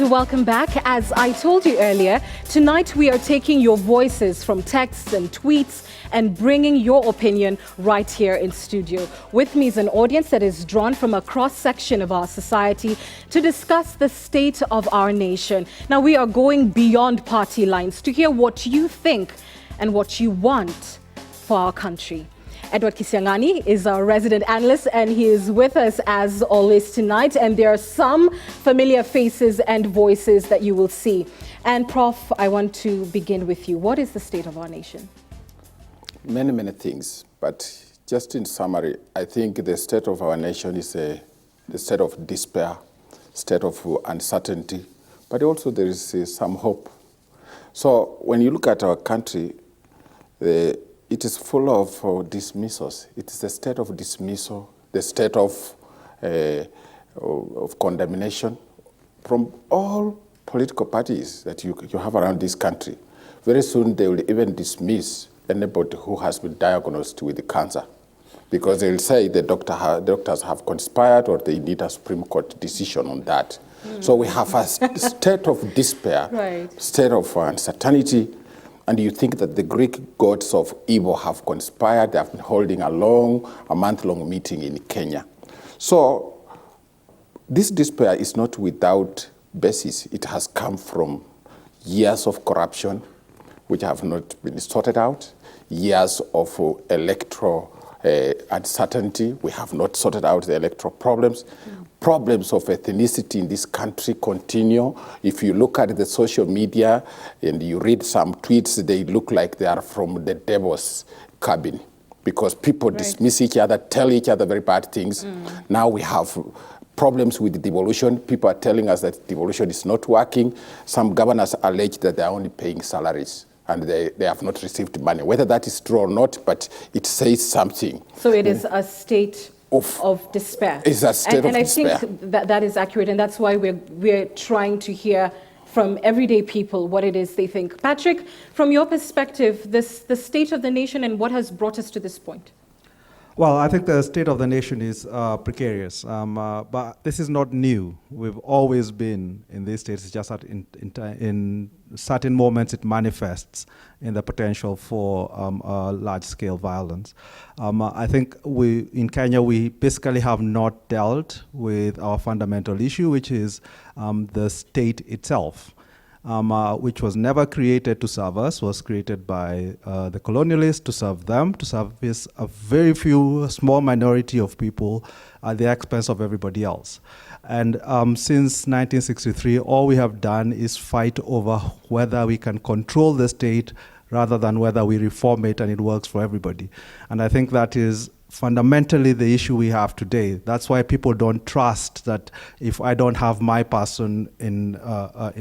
welcome back. As I told you earlier, tonight we are taking your voices from texts and tweets and bringing your opinion right here in studio. With me is an audience that is drawn from a cross-section of our society to discuss the state of our nation. Now, we are going beyond party lines to hear what you think and what you want for our country. Edward Kisiangani is our resident analyst, and he is with us as always tonight. And there are some familiar faces and voices that you will see. And Prof, I want to begin with you. What is the state of our nation? Many things, but just in summary, I think the state of our nation is the state of despair, state of uncertainty, but also there is some hope. So when you look at our country, it is full of dismissals. It is a state of dismissal, the state of condemnation from all political parties that you have around this country. Very soon they will even dismiss anybody who has been diagnosed with cancer, because they will say the doctors have conspired or they need a Supreme Court decision on that. So we have a state of despair, right, state of uncertainty. And you think that the Greek gods of evil have conspired. They have been holding a month-long meeting in Kenya. So this despair is not without basis. It has come from years of corruption, which have not been sorted out, years of electoral uncertainty. We have not sorted out the electoral problems. Problems of ethnicity in this country continue. If you look at the social media and you read some tweets, they look like they are from the devil's cabin, because people dismiss each other, tell each other very bad things. Now we have problems with devolution. People are telling us that devolution is not working. Some governors allege that they are only paying salaries and they have not received money. Whether that is true or not, but it says something. So it is a state of despair. It's a state of despair. And I think that is accurate, and that's why we're trying to hear from everyday people what it is they think. Patrick, from your perspective, the state of the nation and what has brought us to this point? Well, I think the state of the nation is precarious, but this is not new. We've always been in these states. It's just that in certain moments it manifests in the potential for large-scale violence. I think in Kenya we basically have not dealt with our fundamental issue, which is the state itself. Which was never created to serve us, was created by the colonialists to serve them, to service a very few, small minority of people at the expense of everybody else. And since 1963, all we have done is fight over whether we can control the state rather than whether we reform it and it works for everybody. And I think that is fundamentally the issue we have today. That's why people don't trust that if I don't have my person in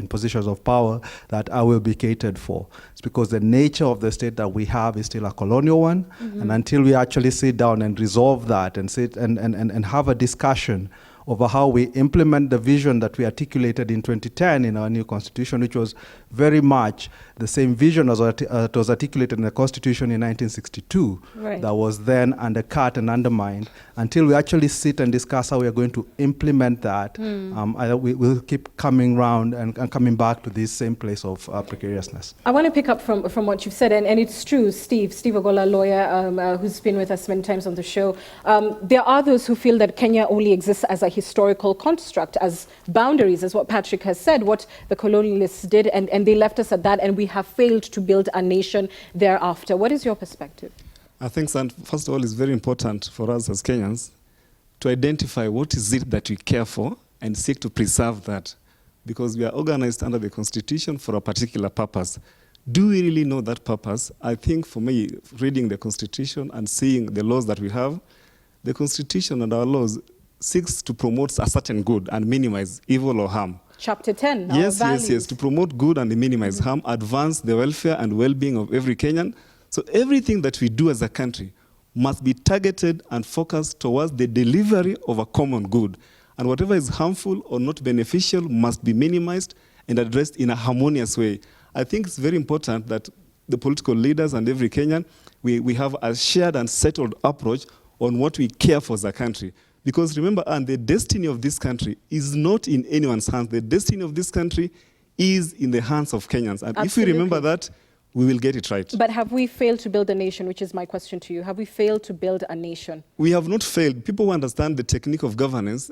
positions of power, that I will be catered for. It's because the nature of the state that we have is still a colonial one, and until we actually sit down and resolve that and sit and have a discussion over how we implement the vision that we articulated in 2010 in our new constitution, which was very much the same vision as it was articulated in the constitution in 1962, that was then undercut and undermined. Until we actually sit and discuss how we are going to implement that, we will keep coming round and coming back to this same place of precariousness. I want to pick up from what you've said, and it's true. Steve Ogolla, lawyer who's been with us many times on the show. There are those who feel that Kenya only exists as a historical construct, as boundaries, as what Patrick has said, what the colonialists did, and they left us at that, and we have failed to build a nation thereafter. What is your perspective? I think, first of all, it's very important for us as Kenyans to identify what is it that we care for and seek to preserve that, because we are organized under the Constitution for a particular purpose. Do we really know that purpose? I think for me, reading the Constitution and seeing the laws that we have, the Constitution and our laws seeks to promote a certain good and minimize evil or harm. Chapter 10, yes, to promote good and minimize harm, advance the welfare and well-being of every Kenyan. So everything that we do as a country must be targeted and focused towards the delivery of a common good. And whatever is harmful or not beneficial must be minimized and addressed in a harmonious way. I think it's very important that the political leaders and every Kenyan, we have a shared and settled approach on what we care for as a country. Because remember, and the destiny of this country is not in anyone's hands. The destiny of this country is in the hands of Kenyans. And Absolutely. if we remember that, we will get it right. But have we failed to build a nation, which is my question to you? Have we failed to build a nation? We have not failed. People who understand the technique of governance,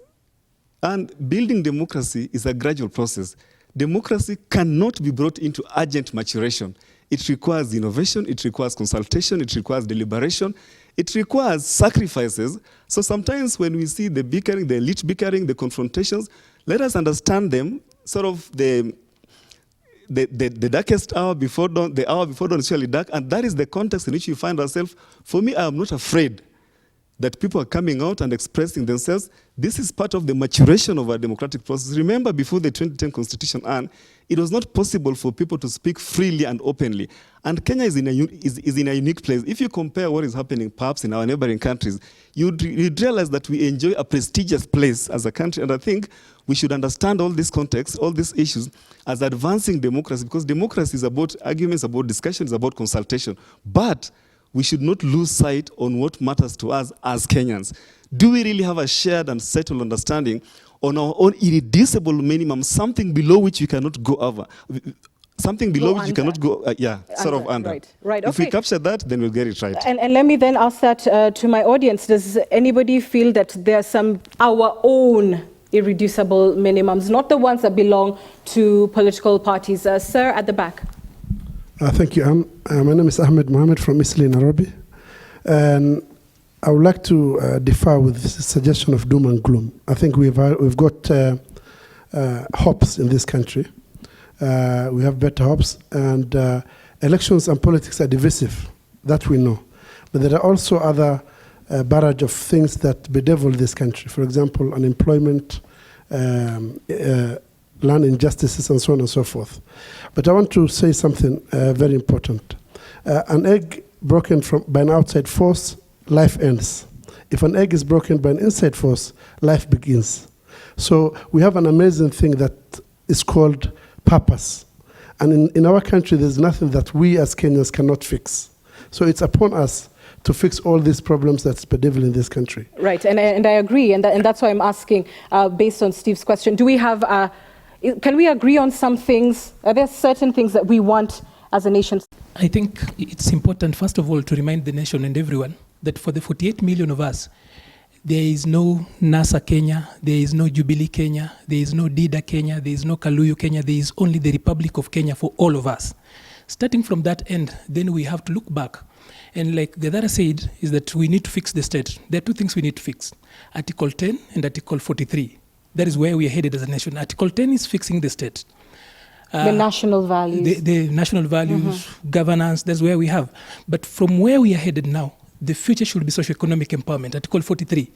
and building democracy is a gradual process. Democracy cannot be brought into urgent maturation. It requires innovation, it requires consultation, it requires deliberation, it requires sacrifices. So sometimes when we see the bickering, the elite bickering, the confrontations, let us understand them, sort of the darkest hour before dawn, the hour before dawn is usually dark, and that is the context in which you find ourselves. For me, I am not afraid that people are coming out and expressing themselves. This is part of the maturation of our democratic process. Remember, before the 2010 Constitution, it was not possible for people to speak freely and openly. And Kenya is in a unique place. If you compare what is happening perhaps in our neighboring countries, you'd realize that we enjoy a prestigious place as a country. And I think we should understand all these contexts, all these issues, as advancing democracy, because democracy is about arguments, about discussions, about consultation. But we should not lose sight on what matters to us as Kenyans. Do we really have a shared and settled understanding on our own irreducible minimum, something below which we cannot go over? Something below which you cannot go, sort of under. Right, If we capture that, then we'll get it right. And let me then ask that to my audience. Does anybody feel that there are our own irreducible minimums, not the ones that belong to political parties? Sir, at the back. Thank you. My name is Ahmed Mohammed from Eastleigh, Nairobi. And I would like to differ with the suggestion of doom and gloom. I think we've got hopes in this country. We have better hopes. And elections and politics are divisive. That we know. But there are also other barrage of things that bedevil this country. For example, unemployment, land injustices, and so on and so forth. But I want to say something very important. An egg broken by an outside force, life ends. If an egg is broken by an inside force, life begins. So we have an amazing thing that is called purpose. And in our country, there's nothing that we as Kenyans cannot fix. So it's upon us to fix all these problems that's bedeviling in this country. Right, and I agree, and that's why I'm asking, based on Steve's question, do we have, can we agree on some things? Are there certain things that we want as a nation? I think it's important, first of all, to remind the nation and everyone that for the 48 million of us, there is no NASA Kenya, there is no Jubilee Kenya, there is no Dida Kenya, there is no Kaluyu Kenya, there is only the Republic of Kenya for all of us. Starting from that end, then we have to look back. And like Gadara said, is that we need to fix the state. There are two things we need to fix, Article 10 and Article 43. That is where we are headed as a nation. Article 10 is fixing the state. The national values. The national values, governance, that's where we have. But from where we are headed now, the future should be socio-economic empowerment, Article 43.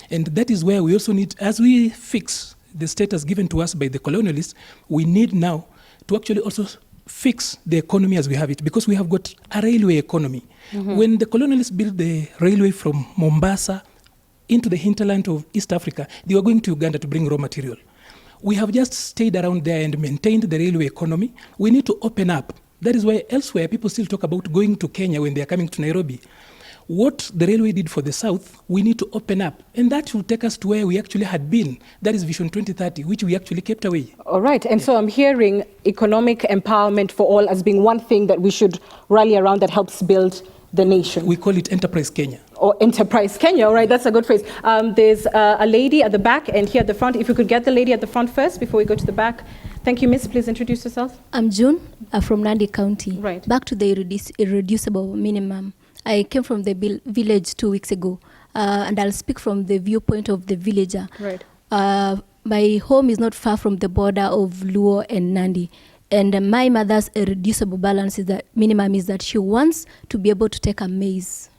And that is where we also need, as we fix the status given to us by the colonialists, we need now to actually also fix the economy as we have it, because we have got a railway economy. When the colonialists built the railway from Mombasa into the hinterland of East Africa, they were going to Uganda to bring raw material. We have just stayed around there and maintained the railway economy. We need to open up. That is why elsewhere people still talk about going to Kenya when they are coming to Nairobi. What the railway did for the South, we need to open up. And that will take us to where we actually had been. That is Vision 2030, which we actually kept away. All right. And so I'm hearing economic empowerment for all as being one thing that we should rally around that helps build the nation. We call it Enterprise Kenya. Or Enterprise Kenya, all right, that's a good phrase. There's a lady at the back and here at the front. If you could get the lady at the front first before we go to the back. Thank you, Miss. Please introduce yourself. I'm June from Nandi County. Right. Back to the irreducible minimum. I came from the village 2 weeks ago, and I'll speak from the viewpoint of the villager. Right. My home is not far from the border of Luo and Nandi. And my mother's irreducible balance is that minimum is that she wants to be able to take a maize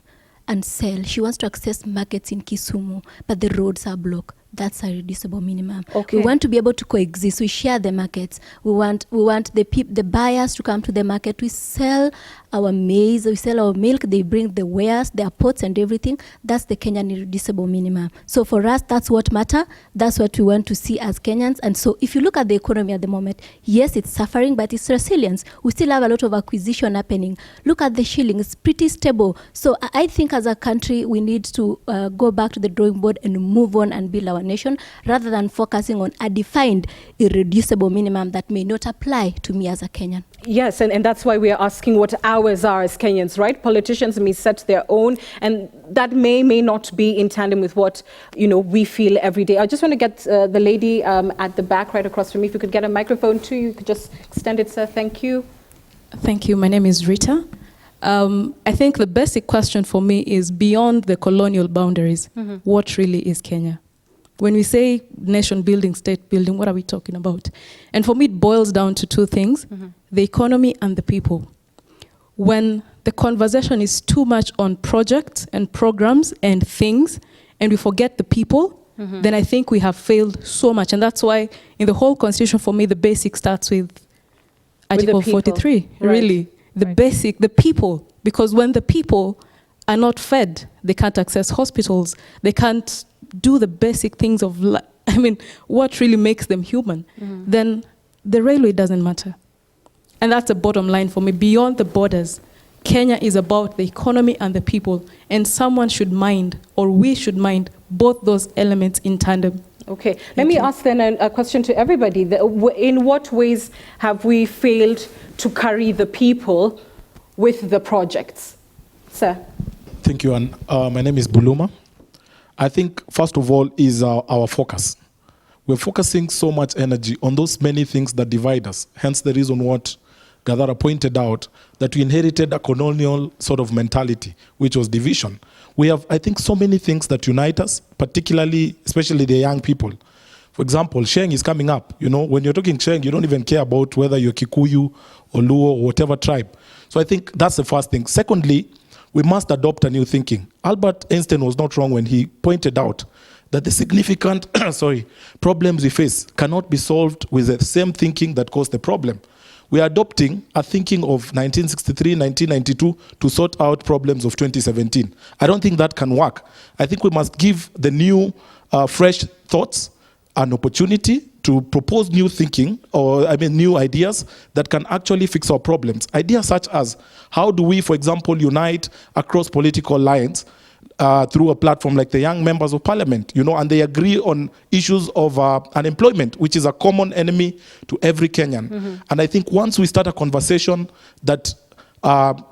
and sell. She wants to access markets in Kisumu, but the roads are blocked. That's a reducible minimum. Okay. We want to be able to coexist. We share the markets. We want the buyers to come to the market. We sell our maize, we sell our milk, they bring the wares, their pots and everything. That's the Kenyan irreducible minimum. So for us, that's what matters. That's what we want to see as Kenyans. And so if you look at the economy at the moment, yes, it's suffering, but it's resilience. We still have a lot of acquisition happening. Look at the shilling, it's pretty stable. So I think as a country, we need to go back to the drawing board and move on and build our nation, rather than focusing on a defined irreducible minimum that may not apply to me as a Kenyan. Yes, and that's why we are asking what ours are as Kenyans, right? Politicians may set their own, and that may not be in tandem with what, we feel every day. I just want to get the lady at the back right across from me. If you could get a microphone too, you could just extend it, sir. Thank you. Thank you. My name is Rita. I think the basic question for me is, beyond the colonial boundaries, what really is Kenya? When we say nation building, state building, what are we talking about? And for me, it boils down to two things, the economy and the people. When the conversation is too much on projects and programs and things, and we forget the people, then I think we have failed so much. And that's why in the whole constitution, for me, the basic starts with Article 43, really. The basic, the people. Because when the people are not fed, they can't access hospitals, they can't do the basic things of life. I mean, what really makes them human? Then the railway doesn't matter. And that's the bottom line for me. Beyond the borders, Kenya is about the economy and the people. And someone should mind, or we should mind, both those elements in tandem. Okay, let me ask then a question to everybody. In what ways have we failed to carry the people with the projects? Sir. Thank you, Anne. My name is Buluma. I think, first of all, is our focus. We're focusing so much energy on those many things that divide us. Hence the reason what Gathara pointed out, that we inherited a colonial sort of mentality, which was division. We have, I think, so many things that unite us, particularly, especially the young people. For example, Sheng is coming up. When you're talking Sheng, you don't even care about whether you're Kikuyu or Luo or whatever tribe. So I think that's the first thing. Secondly, we must adopt a new thinking. Albert Einstein was not wrong when he pointed out that the significant problems we face cannot be solved with the same thinking that caused the problem. We are adopting a thinking of 1963, 1992 to sort out problems of 2017. I don't think that can work. I think we must give the new, fresh thoughts an opportunity to propose new thinking, new ideas that can actually fix our problems. Ideas such as, how do we, for example, unite across political lines through a platform like the Young Members of Parliament, and they agree on issues of unemployment, which is a common enemy to every Kenyan. And I think once we start a conversation that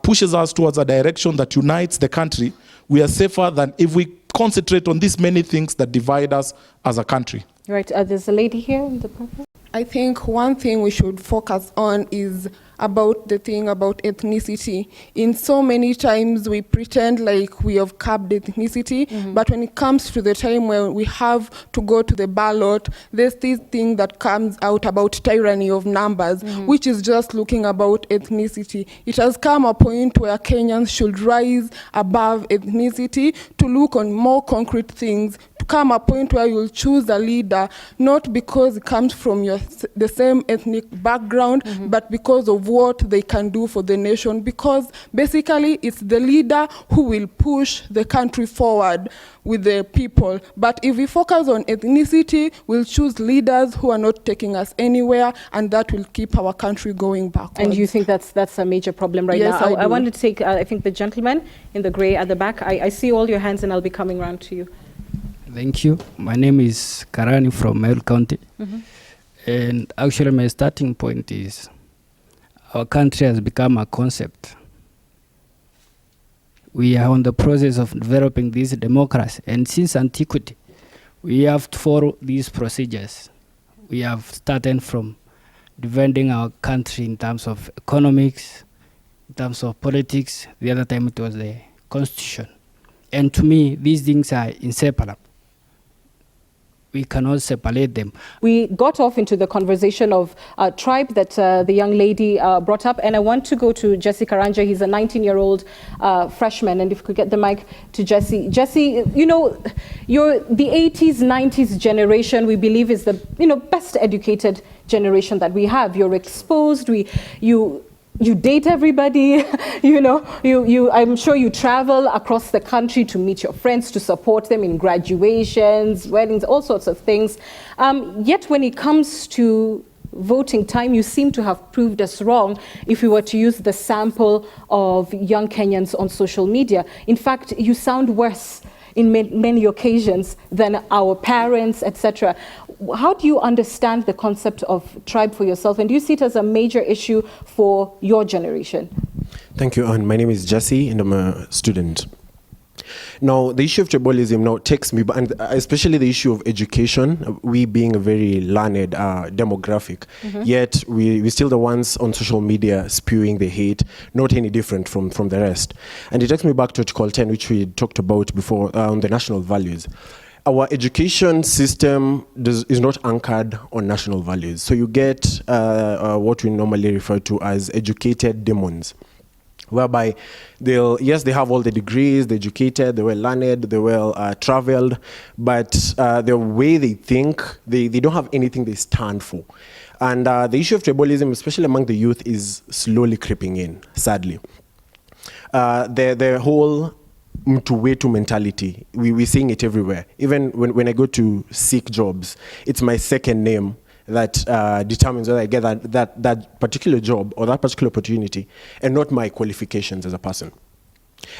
pushes us towards a direction that unites the country, we are safer than if we concentrate on these many things that divide us as a country. Right, there's a lady here in the purple. I think one thing we should focus on is about the thing about ethnicity. In so many times we pretend like we have curbed ethnicity, but when it comes to the time where we have to go to the ballot, there's this thing that comes out about tyranny of numbers, which is just looking about ethnicity. It has come a point where Kenyans should rise above ethnicity to look on more concrete things, to come a point where you'll choose a leader, not because it comes from the same ethnic background, but because of what they can do for the nation, because basically it's the leader who will push the country forward with the people. But if we focus on ethnicity, we'll choose leaders who are not taking us anywhere, and that will keep our country going backwards. And you think that's a major problem right now? I want to take, I think, the gentleman in the gray at the back. I see all your hands, and I'll be coming around to you. Thank you. My name is Karani from Meru County. And actually my starting point is our country has become a concept. We are on the process of developing this democracy, and since antiquity, we have to follow these procedures. We have started from defending our country in terms of economics, in terms of politics. The other time it was the constitution. And to me, these things are inseparable. We cannot separate them. We got off into the conversation of tribe that the young lady brought up, and I want to go to Jesse Karanja. He's a 19-year-old freshman, and if we could get the mic to Jesse. Jesse, you're the 80s, 90s generation, we believe is the best educated generation that we have. You're exposed, you you date everybody, I'm sure you travel across the country to meet your friends, to support them in graduations, weddings, all sorts of things. Yet when it comes to voting time, you seem to have proved us wrong if we were to use the sample of young Kenyans on social media. In fact, you sound worse in many occasions than our parents, etc. How do you understand the concept of tribe for yourself, and do you see it as a major issue for your generation? Thank you, Anne. My name is Jesse, and I'm a student. Now, the issue of tribalism now takes me, and especially the issue of education, we being a very learned demographic, yet we're still the ones on social media spewing the hate, not any different from the rest. And it takes me back to Article 10, which we talked about before, on the national values. Our education system is not anchored on national values. So you get what we normally refer to as educated demons, whereby they have all the degrees, they're educated, they're well learned, they're well traveled, but the way they think, they don't have anything they stand for. And the issue of tribalism, especially among the youth, is slowly creeping in, sadly. The whole mtu mentality, we're seeing it everywhere. Even when I go to seek jobs, it's my second name that determines whether I get that particular job or that particular opportunity, and not my qualifications as a person.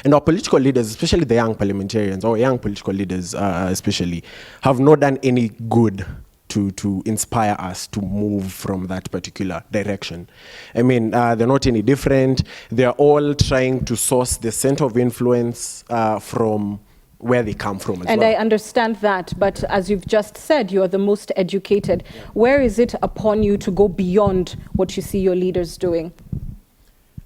And our political leaders, especially the young parliamentarians, or young political leaders especially, have not done any good to inspire us to move from that particular direction. I mean, they're not any different. They're all trying to source the center of influence from where they come from as and well. I understand that, but as you've just said, you're the most educated. Where is it upon you to go beyond what you see your leaders doing?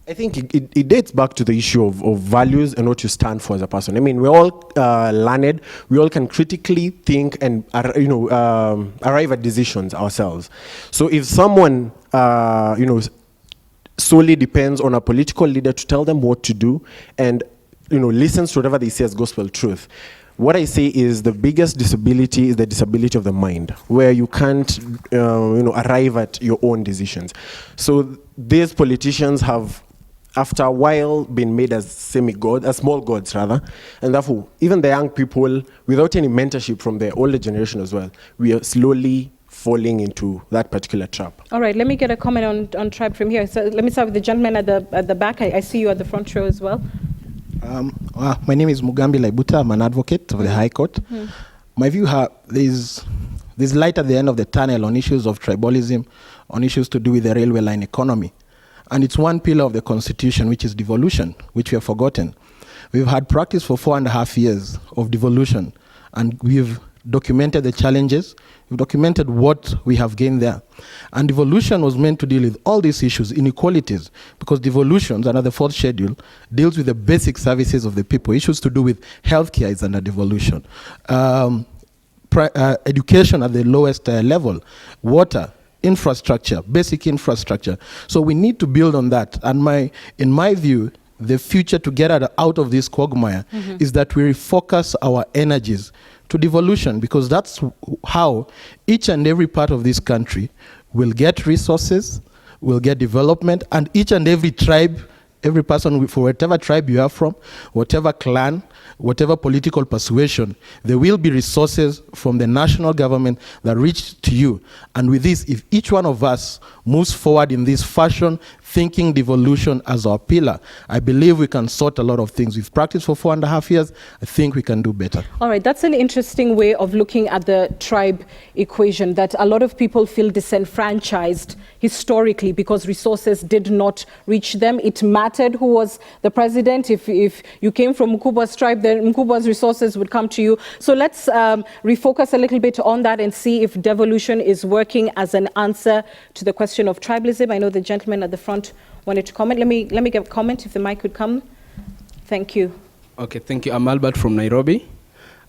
I think it dates back to the issue of values and what you stand for as a person. I mean, we're all learned. We all can critically think and arrive at decisions ourselves. So if someone solely depends on a political leader to tell them what to do and listens to whatever they say as gospel truth, what I say is the biggest disability is the disability of the mind, where you can't arrive at your own decisions. So these politicians have, after a while, been made as semi-gods, as small gods rather, and therefore even the young people, without any mentorship from the older generation as well, we are slowly falling into that particular trap. All right, let me get a comment on tribe from here. So let me start with the gentleman at the back. I see you at the front row as well. My name is Mugambi Laibuta. I'm an advocate of the High Court. My view, there's light at the end of the tunnel on issues of tribalism, on issues to do with the railway line economy. And it's one pillar of the Constitution, which is devolution, which we have forgotten. We've had practice for 4.5 years of devolution, and we've documented the challenges, we've documented what we have gained there. And devolution was meant to deal with all these issues, inequalities, because devolutions, under the fourth schedule, deals with the basic services of the people. Issues to do with healthcare is under devolution. Education at the lowest level, water, infrastructure, basic infrastructure. So we need to build on that. And in my view, the future to get out of this quagmire is that we refocus our energies to devolution, because that's how each and every part of this country will get resources, will get development, and each and every tribe, every person, for whatever tribe you are from, whatever clan, whatever political persuasion, there will be resources from the national government that reach to you. And with this, if each one of us moves forward in this fashion, thinking devolution as our pillar, I believe we can sort a lot of things. We've practiced for 4.5 years. I think we can do better. All right, that's an interesting way of looking at the tribe equation, that a lot of people feel disenfranchised historically because resources did not reach them. It mattered who was the president. If you came from Mkubwa's tribe, then Mkubwa's resources would come to you. So let's refocus a little bit on that and see if devolution is working as an answer to the question of tribalism. I know the gentleman at the front wanted to comment. Let me get a comment if the mic would come. Thank you. Okay, thank you. I'm Albert from Nairobi.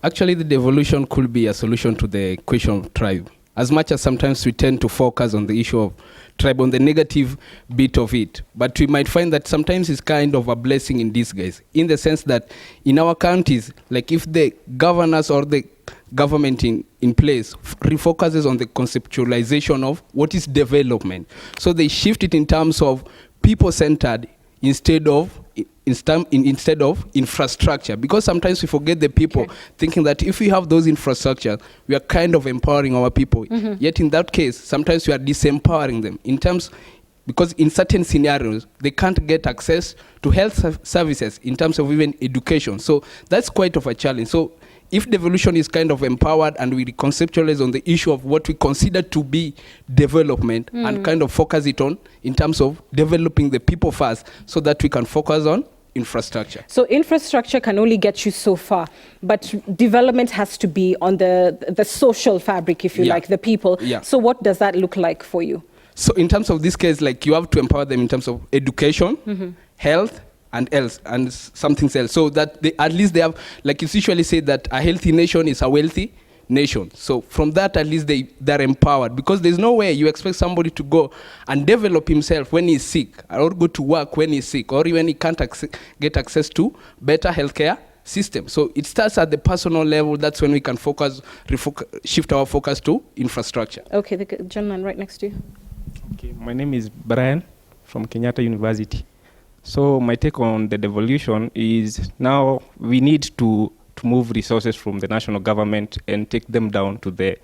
Actually, the devolution could be a solution to the question of tribe. As much as sometimes we tend to focus on the issue of tribe, on the negative bit of it, but we might find that sometimes it's kind of a blessing in disguise, in the sense that in our counties, like if the governors or the government in place refocuses on the conceptualization of what is development. So they shift it in terms of people-centered instead of infrastructure, because sometimes we forget the people, thinking that if we have those infrastructure, we are kind of empowering our people. Yet in that case, sometimes we are disempowering them because in certain scenarios, they can't get access to health services in terms of even education. So that's quite of a challenge. So if devolution is kind of empowered and we conceptualize on the issue of what we consider to be development and kind of focus it on in terms of developing the people first so that we can focus on infrastructure. So infrastructure can only get you so far, but development has to be on the social fabric, if you like, the people. So what does that look like for you? So in terms of this case, like you have to empower them in terms of education, health, and something else, so that at least they have, like it's usually said that a healthy nation is a wealthy nation. So from that, at least they're empowered, because there's no way you expect somebody to go and develop himself when he's sick, or go to work when he's sick, or even he can't get access to better healthcare system. So it starts at the personal level. That's when we can shift our focus to infrastructure. Okay, the gentleman right next to you. Okay, my name is Brian from Kenyatta University. So my take on the devolution is now we need to move resources from the national government and take them down to the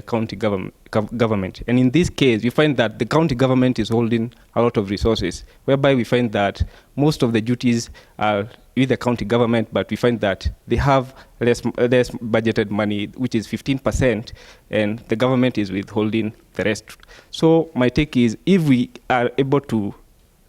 county government. And in this case, we find that the county government is holding a lot of resources, whereby we find that most of the duties are with the county government, but we find that they have less budgeted money, which is 15%, and the government is withholding the rest. So my take is, if we are able to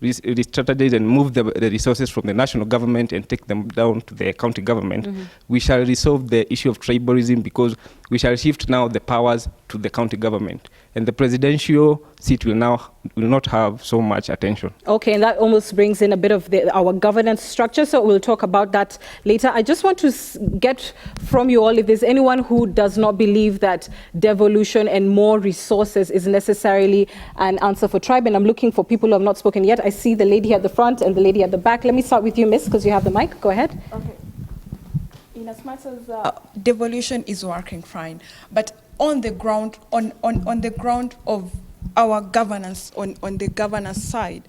re-strategize and move the resources from the national government and take them down to the county government, we shall resolve the issue of tribalism, because we shall shift now the powers to the county government, and the presidential seat will not have so much attention. Okay, and that almost brings in a bit of our governance structure, so we'll talk about that later. I just want to get from you all if there's anyone who does not believe that devolution and more resources is necessarily an answer for tribe, and I'm looking for people who have not spoken yet. I see the lady at the front and the lady at the back. Let me start with you, miss, because you have the mic. Go ahead. Okay. In as much as devolution is working fine, but on the ground, on the ground of our governance, on the governance side,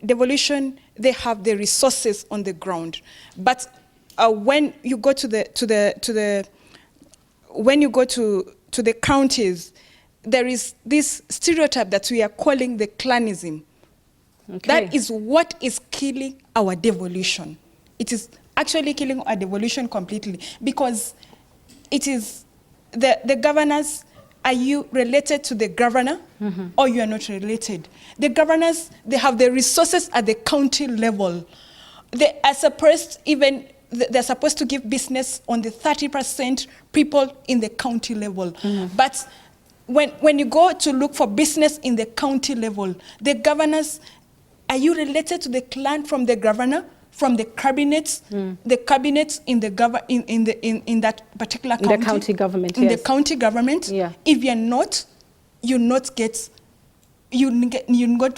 devolution, they have the resources on the ground, but when you go to the counties, there is this stereotype that we are calling the clanism. Okay. That is what is killing our devolution. It is actually killing our devolution completely, because it is the governors. Are you related to the governor, or you are not related? The governors, they have the resources at the county level. They are supposed they're supposed to give business on the 30% people in the county level. But when you go to look for business in the county level, the governors, are you related to the clan from the governor, from the cabinets, the cabinets in the in that particular county? In the county government, in the county government. Yeah. If you're not, you not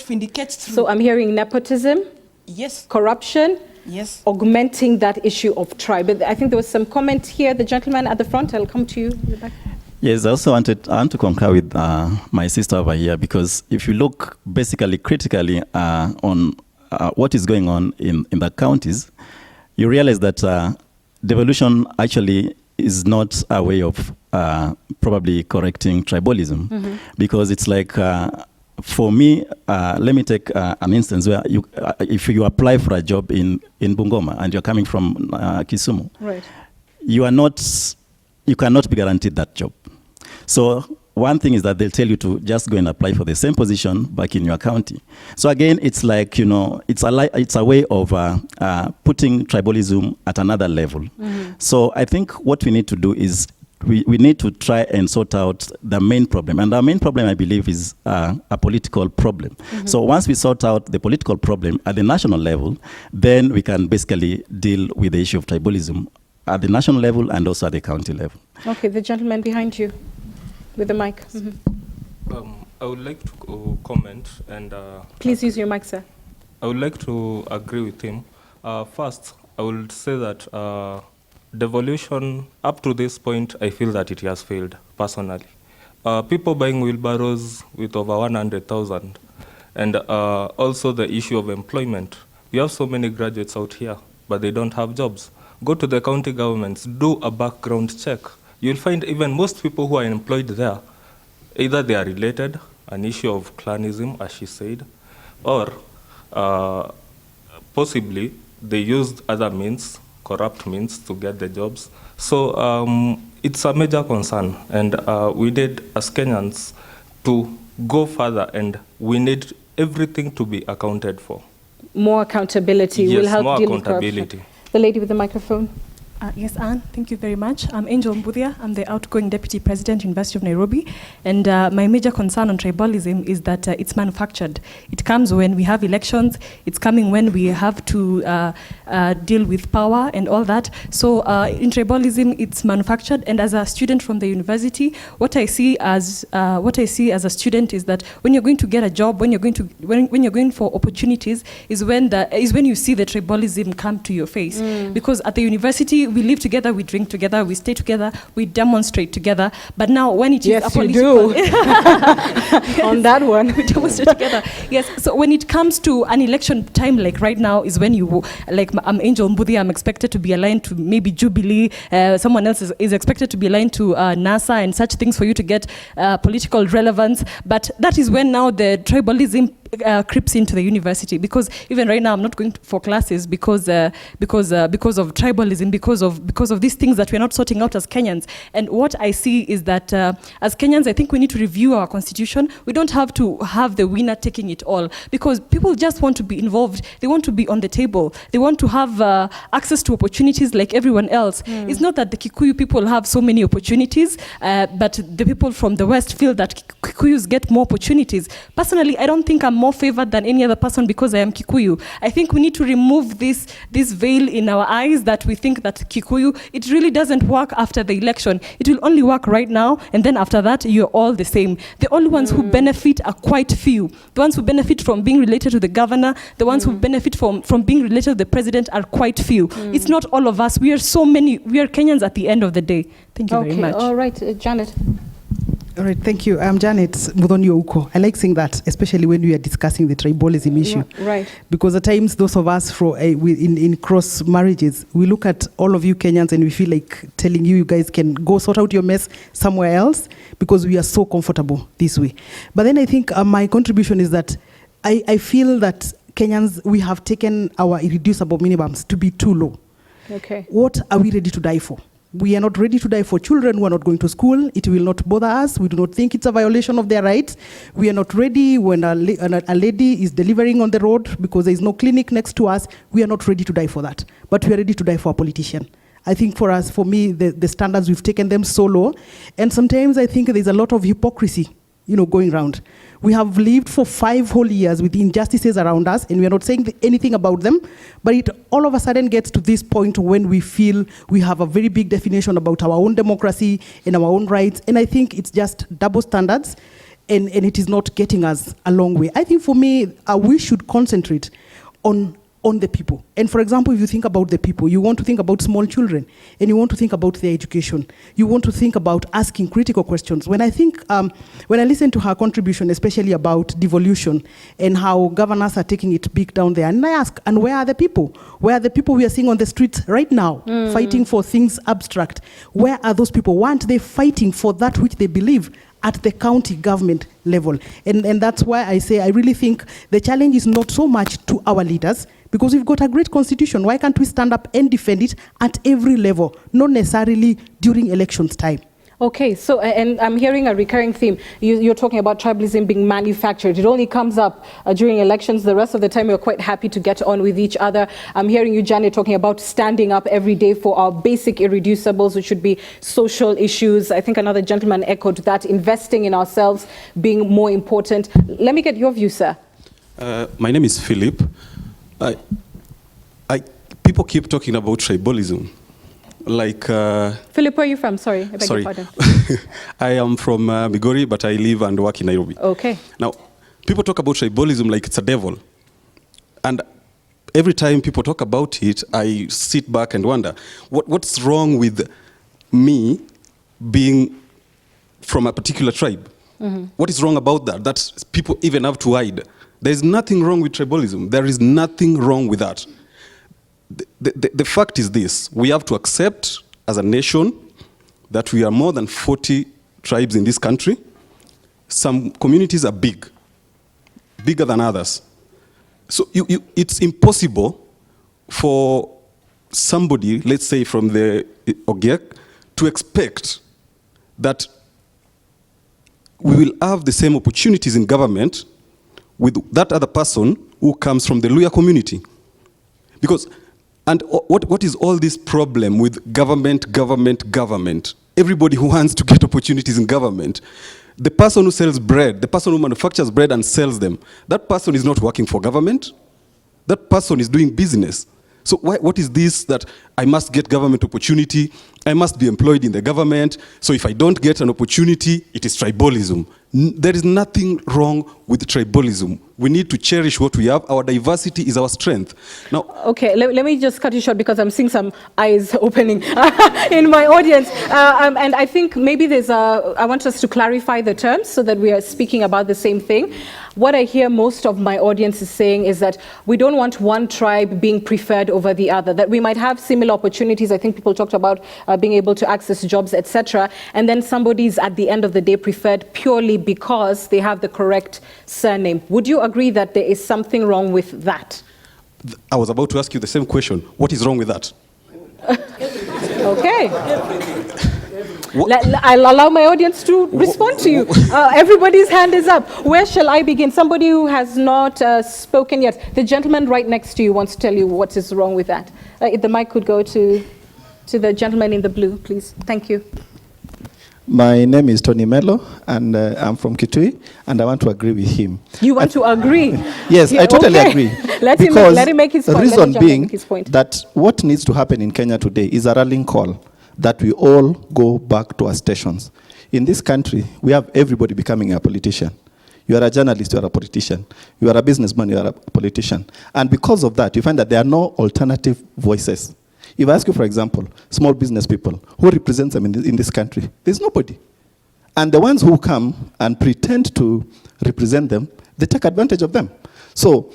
vindicate through. So I'm hearing nepotism. Yes. Corruption. Yes. Augmenting that issue of tribe. I think there was some comment here. The gentleman at the front. I'll come to you in the back. Yes, I also want to concur with my sister over here, because if you look basically critically on what is going on in the counties, you realize that devolution actually is not a way of probably correcting tribalism, because it's like, for me, let me take an instance where if you apply for a job in Bungoma and you're coming from Kisumu, right, you cannot be guaranteed that job. So one thing is that they'll tell you to just go and apply for the same position back in your county. So again, it's like, it's a way of putting tribalism at another level. So I think what we need to do is we need to try and sort out the main problem. And our main problem, I believe, is a political problem. So once we sort out the political problem at the national level, then we can basically deal with the issue of tribalism at the national level and also at the county level. Okay, the gentleman behind you with the mic. I would like to comment and... Please use your mic, sir. I would like to agree with him. First, I would say that devolution, up to this point, I feel that it has failed, personally. People buying wheelbarrows with over 100,000 And also the issue of employment. We have so many graduates out here, but they don't have jobs. Go to the county governments, do a background check. You'll find even most people who are employed there, either they are related, an issue of clanism, as she said, or possibly they used other means, corrupt means, to get the jobs. So it's a major concern, and we need, as Kenyans, to go further, and we need everything to be accounted for. More accountability Yes, will help more deal with accountability. corruption. The lady with the microphone. Yes, Anne, thank you very much. I'm Angel Mbudia. I'm the outgoing Deputy President, University of Nairobi. And my major concern on tribalism is that it's manufactured. It comes when we have elections. It's coming when we have to deal with power and all that. So in tribalism, it's manufactured. And as a student from the university, what I see as a student is that when you're going to get a job, when you're going for opportunities, is when you see the tribalism come to your face. Because at the university, we live together, we drink together, we stay together, we demonstrate together. But now when it is a political... Yes, on that one. We demonstrate together. Yes, so when it comes to an election time, like right now, is when you, like I'm Angel Mbudia, I'm expected to be aligned to maybe Jubilee, someone else is expected to be aligned to NASA and such things for you to get political relevance. But that is when now the tribalism creeps into the university, because even right now I'm not going for classes because of tribalism, because of these things that we're not sorting out as Kenyans. And what I see is that as Kenyans, I think we need to review our constitution. We don't have to have the winner taking it all, because people just want to be involved. They want to be on the table. They want to have access to opportunities like everyone else. It's not that the Kikuyu people have so many opportunities, but the people from the West feel that Kikuyus get more opportunities. Personally, I don't think I'm more favored than any other person because I am Kikuyu. I think we need to remove this veil in our eyes that we think that Kikuyu, it really doesn't work after the election. It will only work right now, and then after that, you're all the same. The only ones who benefit are quite few. The ones who benefit from being related to the governor, the ones who benefit from being related to the president are quite few. It's not all of us. We are so many. We are Kenyans at the end of the day. Thank you very much. All right, Janet. All right, thank you. I'm Janet Mudhonio Uko. I like saying that, especially when we are discussing the tribalism issue. Right. Because at times, those of us in cross marriages, we look at all of you Kenyans and we feel like telling you guys can go sort out your mess somewhere else because we are so comfortable this way. But then I think my contribution is that I feel that Kenyans, we have taken our irreducible minimums to be too low. Okay. What are we ready to die for? We are not ready to die for children who are not going to school. It will not bother us. We do not think it's a violation of their rights. We are not ready when a lady is delivering on the road because there is no clinic next to us. We are not ready to die for that. But we are ready to die for a politician. I think for me, the standards, we've taken them so low. And sometimes I think there's a lot of hypocrisy, going around. We have lived for 5 whole years with the injustices around us, and we are not saying anything about them, but it all of a sudden gets to this point when we feel we have a very big definition about our own democracy and our own rights, and I think it's just double standards, and it is not getting us a long way. I think for me, we should concentrate on the people. And for example, if you think about the people, you want to think about small children, and you want to think about their education. You want to think about asking critical questions. When I listen to her contribution, especially about devolution and how governors are taking it big down there, and I ask, and where are the people? Where are the people we are seeing on the streets right now, fighting for things abstract? Where are those people? Why aren't they fighting for that which they believe at the county government level? And that's why I say I really think the challenge is not so much to our leaders, because we've got a great constitution. Why can't we stand up and defend it at every level, not necessarily during elections time? Okay, so, and I'm hearing a recurring theme. You're talking about tribalism being manufactured. It only comes up during elections. The rest of the time, we're quite happy to get on with each other. I'm hearing you, Janet, talking about standing up every day for our basic irreducibles, which should be social issues. I think another gentleman echoed that, investing in ourselves being more important. Let me get your view, sir. My name is Philip. People keep talking about tribalism. Like Philip, where are you from? Sorry, I beg your pardon. I am from Migori, but I live and work in Nairobi. Okay. Now, people talk about tribalism like it's a devil. And every time people talk about it, I sit back and wonder, what's wrong with me being from a particular tribe? What is wrong about that? That people even have to hide. There is nothing wrong with tribalism. There is nothing wrong with that. The fact is this: we have to accept as a nation that we are more than 40 tribes in this country. Some communities are bigger than others. So it's impossible for somebody, let's say from the Ogiek, to expect that we will have the same opportunities in government with that other person who comes from the Luya community. Because, and what is all this problem with government? Everybody who wants to get opportunities in government, the person who sells bread, the person who manufactures bread and sells them, that person is not working for government. That person is doing business. So what is this that I must get government opportunity, I must be employed in the government, so if I don't get an opportunity, it is tribalism. There is nothing wrong with tribalism. We need to cherish what we have. Our diversity is our strength. Now, okay, let me just cut you short because I'm seeing some eyes opening in my audience. And I think maybe I want us to clarify the terms so that we are speaking about the same thing. What I hear most of my audience is saying is that we don't want one tribe being preferred over the other, that we might have similar opportunities. I think people talked about being able to access jobs, etc. And then somebody's at the end of the day preferred purely because they have the correct surname. Would you agree that there is something wrong with that? I was about to ask you the same question. What is wrong with that? Okay. I'll allow my audience to respond to you. Everybody's hand is up. Where shall I begin? Somebody who has not spoken yet. The gentleman right next to you wants to tell you what is wrong with that. If the mic could go to the gentleman in the blue, please. Thank you. My name is Tony Mello, and I'm from Kitui, and I want to agree with him. You want to agree? Yes, I totally agree. Let him make his point. The reason being that what needs to happen in Kenya today is a rallying call that we all go back to our stations. In this country, we have everybody becoming a politician. You are a journalist, you are a politician. You are a businessman, you are a politician. And because of that, you find that there are no alternative voices. If I ask you, for example, small business people, who represents them in this country? There's nobody. And the ones who come and pretend to represent them, they take advantage of them. So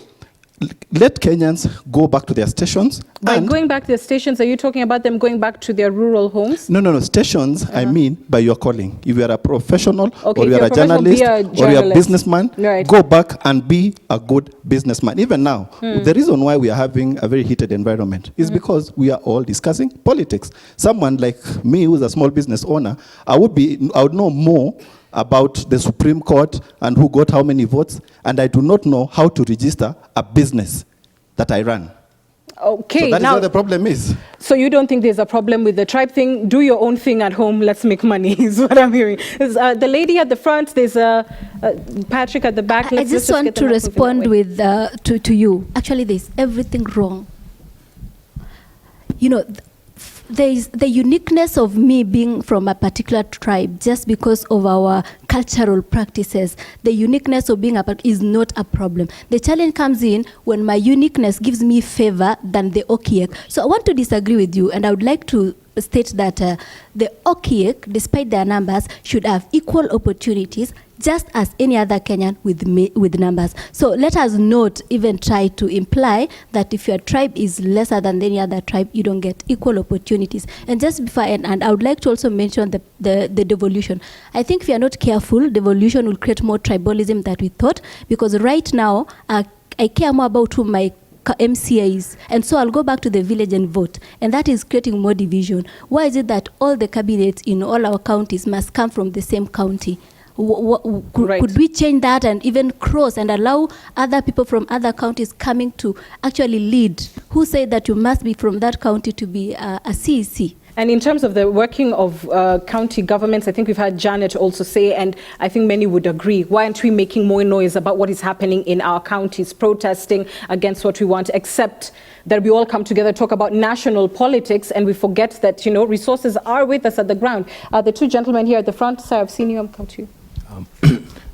let Kenyans go back to their stations. By going back to their stations, are you talking about them going back to their rural homes? No. Stations, I mean by your calling. If you are a professional, or you are a journalist, or you are a businessman, right, go back and be a good businessman. Even now, the reason why we are having a very heated environment is because we are all discussing politics. Someone like me, who's a small business owner, I would know more about the Supreme Court and who got how many votes, and I do not know how to register a business that I run. Okay, so that is what the problem is. So you don't think there's a problem with the tribe thing? Do your own thing at home, let's make money, is what I'm hearing. The lady at the front, there's Patrick at the back. I just want to respond with to you. Actually, there's everything wrong. You know, there is the uniqueness of me being from a particular tribe just because of our cultural practices. The uniqueness of being is not a problem. The challenge comes in when my uniqueness gives me favor than the Okiek. So I want to disagree with you, and I would like to state that the Okiek, despite their numbers, should have equal opportunities just as any other Kenyan with numbers. So let us not even try to imply that if your tribe is lesser than any other tribe, you don't get equal opportunities. And just before, and I would like to also mention the devolution. I think if we are not careful, devolution will create more tribalism than we thought, because right now, I care more about who my MCAs, and so I'll go back to the village and vote, and that is creating more division. Why is it that all the cabinets in all our counties must come from the same county? Could we change that and even cross and allow other people from other counties coming to actually lead? Who said that you must be from that county to be a CEC? And in terms of the working of county governments, I think we've had Janet also say, and I think many would agree, why aren't we making more noise about what is happening in our counties, protesting against what we want, except that we all come together, talk about national politics, and we forget that, resources are with us at the ground. The two gentlemen here at the front, sir, I've seen you, I'll come to you.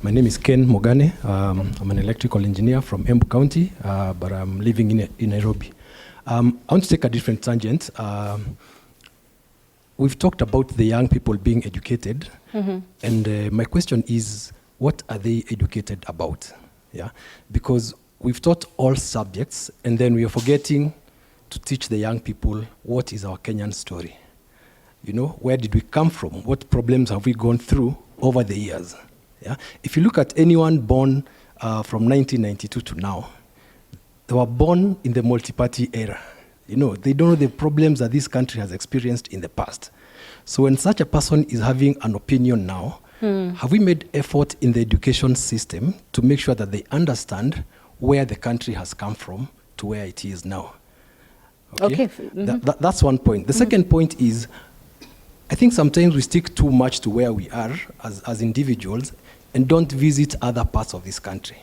My name is Ken Mogane. I'm an electrical engineer from Embu County, but I'm living in Nairobi. I want to take a different tangent. We've talked about the young people being educated, and my question is, what are they educated about? yeah, because we've taught all subjects, and then we are forgetting to teach the young people what is our Kenyan story. You know, where did we come from? What problems have we gone through over the years? Yeah? If you look at anyone born from 1992 to now, they were born in the multi-party era. You know, they don't know the problems that this country has experienced in the past. So when such a person is having an opinion now, have we made effort in the education system to make sure that they understand where the country has come from to where it is now? Okay. That's one point. The second point is, I think sometimes we stick too much to where we are as individuals and don't visit other parts of this country.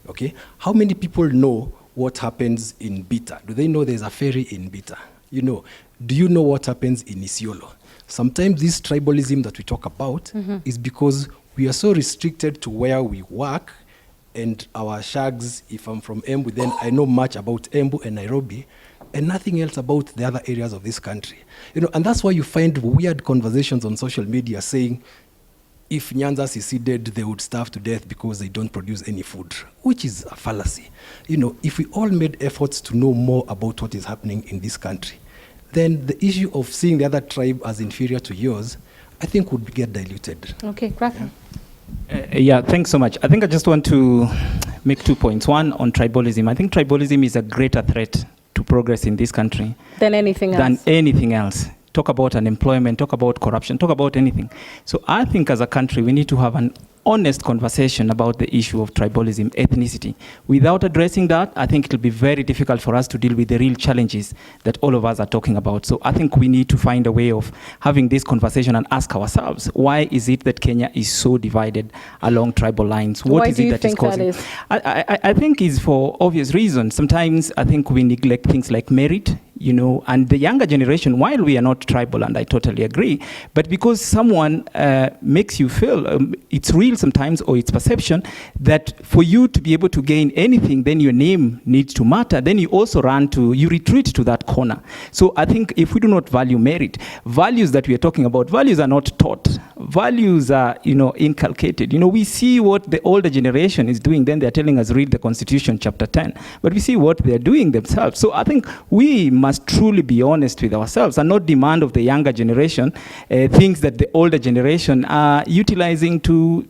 Okay? How many people know what happens in Bita? Do they know there's a ferry in Bita? You know, do you know what happens in Isiolo? Sometimes this tribalism that we talk about is because we are so restricted to where we work, and our shags, if I'm from Embu, then I know much about Embu and Nairobi, and nothing else about the other areas of this country. You know, and that's why you find weird conversations on social media saying, if Nyanza seceded, they would starve to death because they don't produce any food, which is a fallacy. You know, if we all made efforts to know more about what is happening in this country, then the issue of seeing the other tribe as inferior to yours, I think would get diluted. Okay, Grafton. Yeah, thanks so much. I think I just want to make 2 points. One, on tribalism. I think tribalism is a greater threat to progress in this country than anything else. Talk about unemployment, talk about corruption, talk about anything. So I think as a country, we need to have an honest conversation about the issue of tribalism, ethnicity. Without addressing that, I think it'll be very difficult for us to deal with the real challenges that all of us are talking about. So I think we need to find a way of having this conversation and ask ourselves, why is it that Kenya is so divided along tribal lines? What is it that is causing? I think it's for obvious reasons. Sometimes I think we neglect things like merit, you know, and the younger generation, while we are not tribal, and I totally agree, but because someone makes you feel it's real sometimes, or it's perception, that for you to be able to gain anything, then your name needs to matter, then you also you retreat to that corner. So I think if we do not value merit, values that we are talking about, values are not taught. Values are, you know, inculcated. You know, we see what the older generation is doing, then they're telling us, read the Constitution, chapter 10. But we see what they're doing themselves. So I think we must truly be honest with ourselves and not demand of the younger generation things that the older generation are utilizing to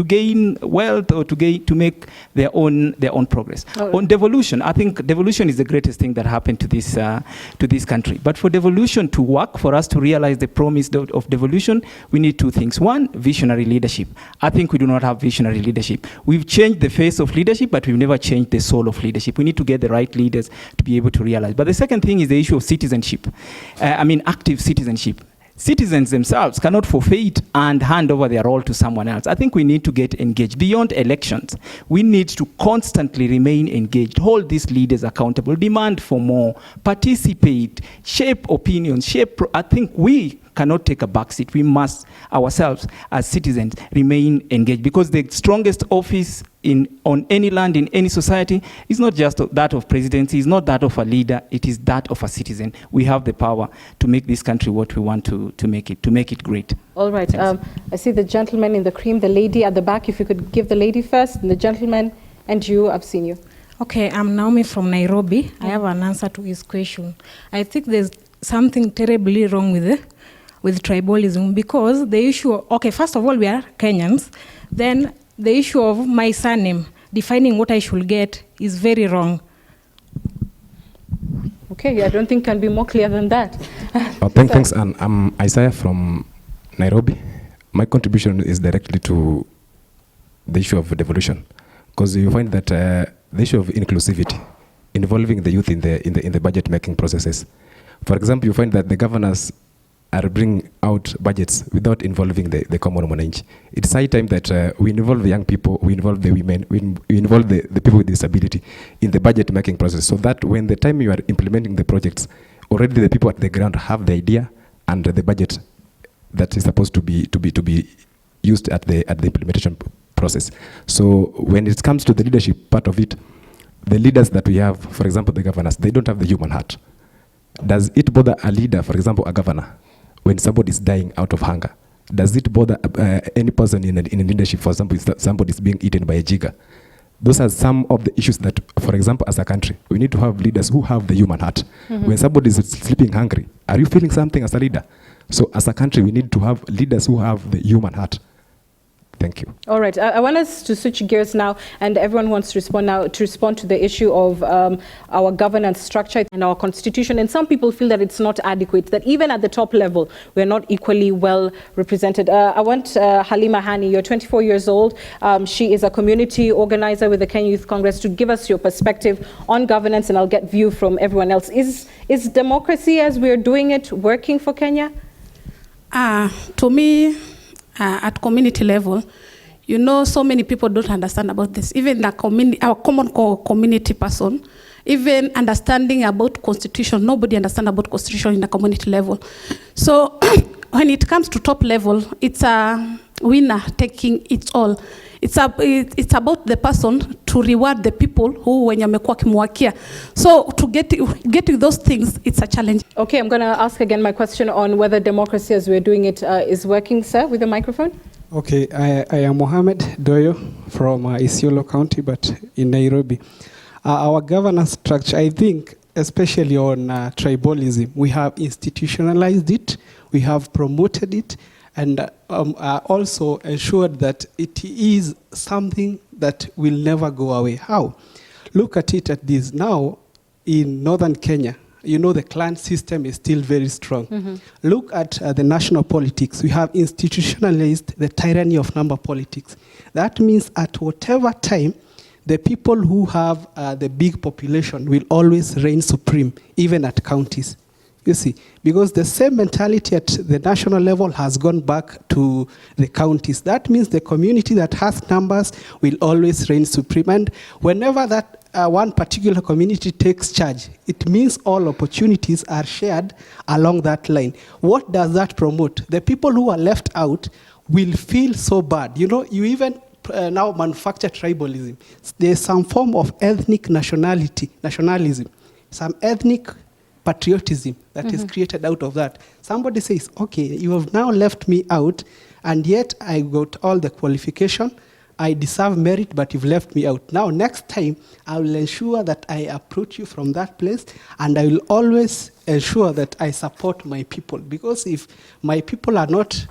gain wealth or to make their own progress. On devolution, I think devolution is the greatest thing that happened to this country. But for devolution to work, for us to realize the promise of devolution, we need two things. One, visionary leadership. I think we do not have visionary leadership. We've changed the face of leadership, but we've never changed the soul of leadership. We need to get the right leaders to be able to realize. But the second thing is the issue of citizenship. Active citizenship. Citizens themselves cannot forfeit and hand over their role to someone else. I think we need to get engaged. Beyond elections, we need to constantly remain engaged, hold these leaders accountable, demand for more, participate, shape opinions, I think we cannot take a backseat. We must ourselves as citizens remain engaged, because the strongest office on any land, in any society, is not just that of presidency, is not that of a leader, it is that of a citizen. We have the power to make this country what we want to make it great. All right. I see the gentleman in the cream, the lady at the back. If you could give the lady first, and the gentleman, and you, I've seen you. Okay, I'm Naomi from Nairobi. I have an answer to his question. I think there's something terribly wrong with tribalism, because the issue, first of all, we are Kenyans. Then the issue of my surname, defining what I should get, is very wrong. Okay, I don't think can be more clear than that. Thanks, and I'm Isaiah from Nairobi. My contribution is directly to the issue of devolution, because you find that the issue of inclusivity, involving the youth in the budget making processes. For example, you find that the governors are bringing out budgets without involving the common mwananchi. It's high time that we involve the young people, we involve the women, we involve the people with disability in the budget making process, so that when the time you are implementing the projects, already the people at the ground have the idea and the budget that is supposed to be used at the implementation process. So when it comes to the leadership part of it, the leaders that we have, for example, the governors, they don't have the human heart. Does it bother a leader, for example, a governor, when somebody is dying out of hunger? Does it bother any person in a leadership, for example, if somebody is being eaten by a jigger? those are some of the issues that, for example, as a country, we need to have leaders who have the human heart. When somebody is sleeping hungry, are you feeling something as a leader? So as a country, we need to have leaders who have the human heart. Thank you. All right. I want us to switch gears now, and everyone wants to respond now to the issue of our governance structure and our constitution. And some people feel that it's not adequate, that even at the top level, we're not equally well represented. I want Halima Hani, you're 24 years old. She is a community organizer with the Kenya Youth Congress, to give us your perspective on governance, and I'll get view from everyone else. Is democracy as we're doing it working for Kenya? To me, at community level, you know, so many people don't understand about this. Even the our common community person, even understanding about constitution, nobody understands about constitution in the community level. So when it comes to top level, it's a winner taking it all. It's about the person to reward the people who when yamekuwa kimwakia. So to get to those things, it's a challenge. Okay, I'm going to ask again my question on whether democracy as we're doing it is working, sir, with the microphone. Okay, I am Mohamed Doyo from Isiolo County, but in Nairobi. Our governance structure, I think, especially on tribalism, we have institutionalized it, we have promoted it, and also ensured that it is something that will never go away. How? Look at it at this. Now, in northern Kenya, you know the clan system is still very strong. Look at the national politics. We have institutionalized the tyranny of number politics. That means at whatever time, the people who have the big population will always reign supreme, even at counties. You see, because the same mentality at the national level has gone back to the counties. That means the community that has numbers will always reign supreme. And whenever that one particular community takes charge, it means all opportunities are shared along that line. What does that promote? The people who are left out will feel so bad. You know, you even now manufacture tribalism. There's some form of ethnic nationalism, some ethnic patriotism that is created out of that. Somebody says, okay, you have now left me out, and yet I got all the qualification, I deserve merit, but you've left me out. Now, next time, I will ensure that I approach you from that place, and I will always ensure that I support my people. Because if my people are not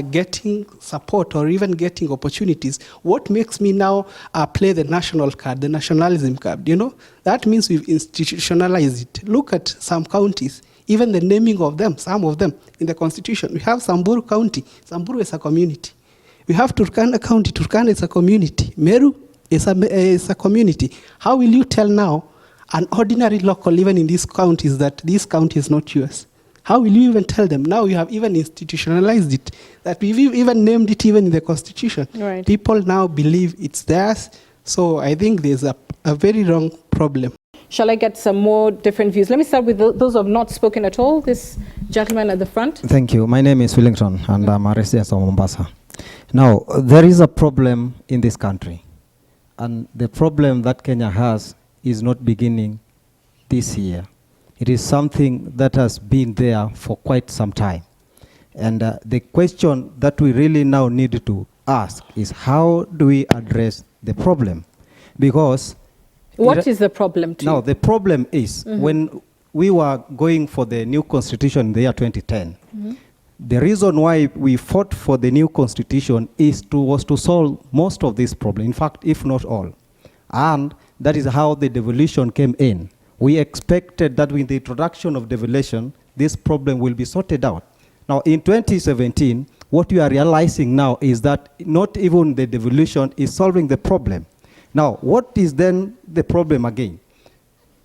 getting support or even getting opportunities, what makes me now play the national card, the nationalism card? You know, that means we've institutionalized it. Look at some counties, even the naming of them, some of them in the constitution. We have Samburu County. Samburu is a community. We have Turkana County. Turkana is a community. Meru is a community. How will you tell now an ordinary local, even in these counties, that this county is not yours? How will you even tell them? Now you have even institutionalized it, that we've even named it even in the constitution. Right. People now believe it's theirs. So I think there's a very wrong problem. Shall I get some more different views? Let me start with those who have not spoken at all. This gentleman at the front. Thank you. My name is Wellington, and I'm a resident of Mombasa. Now, there is a problem in this country. And the problem that Kenya has is not beginning this year. It is something that has been there for quite some time. And the question that we really now need to ask is, how do we address the problem? Because what is the problem to now, you? the problem is when we were going for the new constitution in the year 2010, the reason why we fought for the new constitution was to solve most of this problem, in fact, if not all. And that is how the devolution came in. We expected that with the introduction of devolution, this problem will be sorted out. Now, in 2017, what we are realizing now is that not even the devolution is solving the problem. Now, what is then the problem again?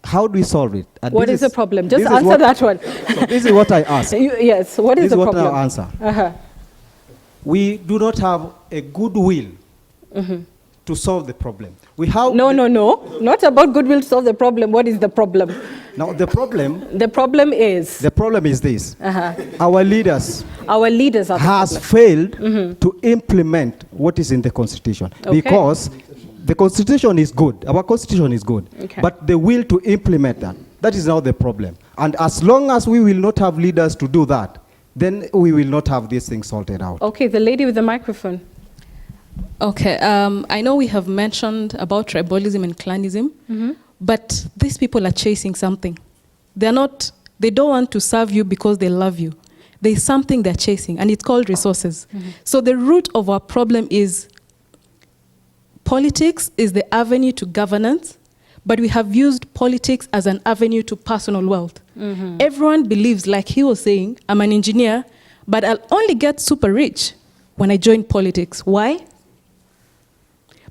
How do we solve it? And what is the problem? Just answer that one. So this is what I ask. Yes, what is the problem? This is what I'll answer. We do not have a good will to solve the problem. We have no, not about goodwill to solve the problem. What is the problem? Now the problem is this. Our leaders has failed to implement what is in the constitution, because the constitution is good. Our constitution is good, but the will to implement that is now the problem. And as long as we will not have leaders to do that, then we will not have these things sorted out. Okay, the lady with the microphone. Okay, I know we have mentioned about tribalism and clanism, but these people are chasing something. They don't want to serve you because they love you. There's something they're chasing, and it's called resources. So the root of our problem is politics is the avenue to governance, but we have used politics as an avenue to personal wealth. Everyone believes, like he was saying, I'm an engineer, but I'll only get super rich when I join politics. Why?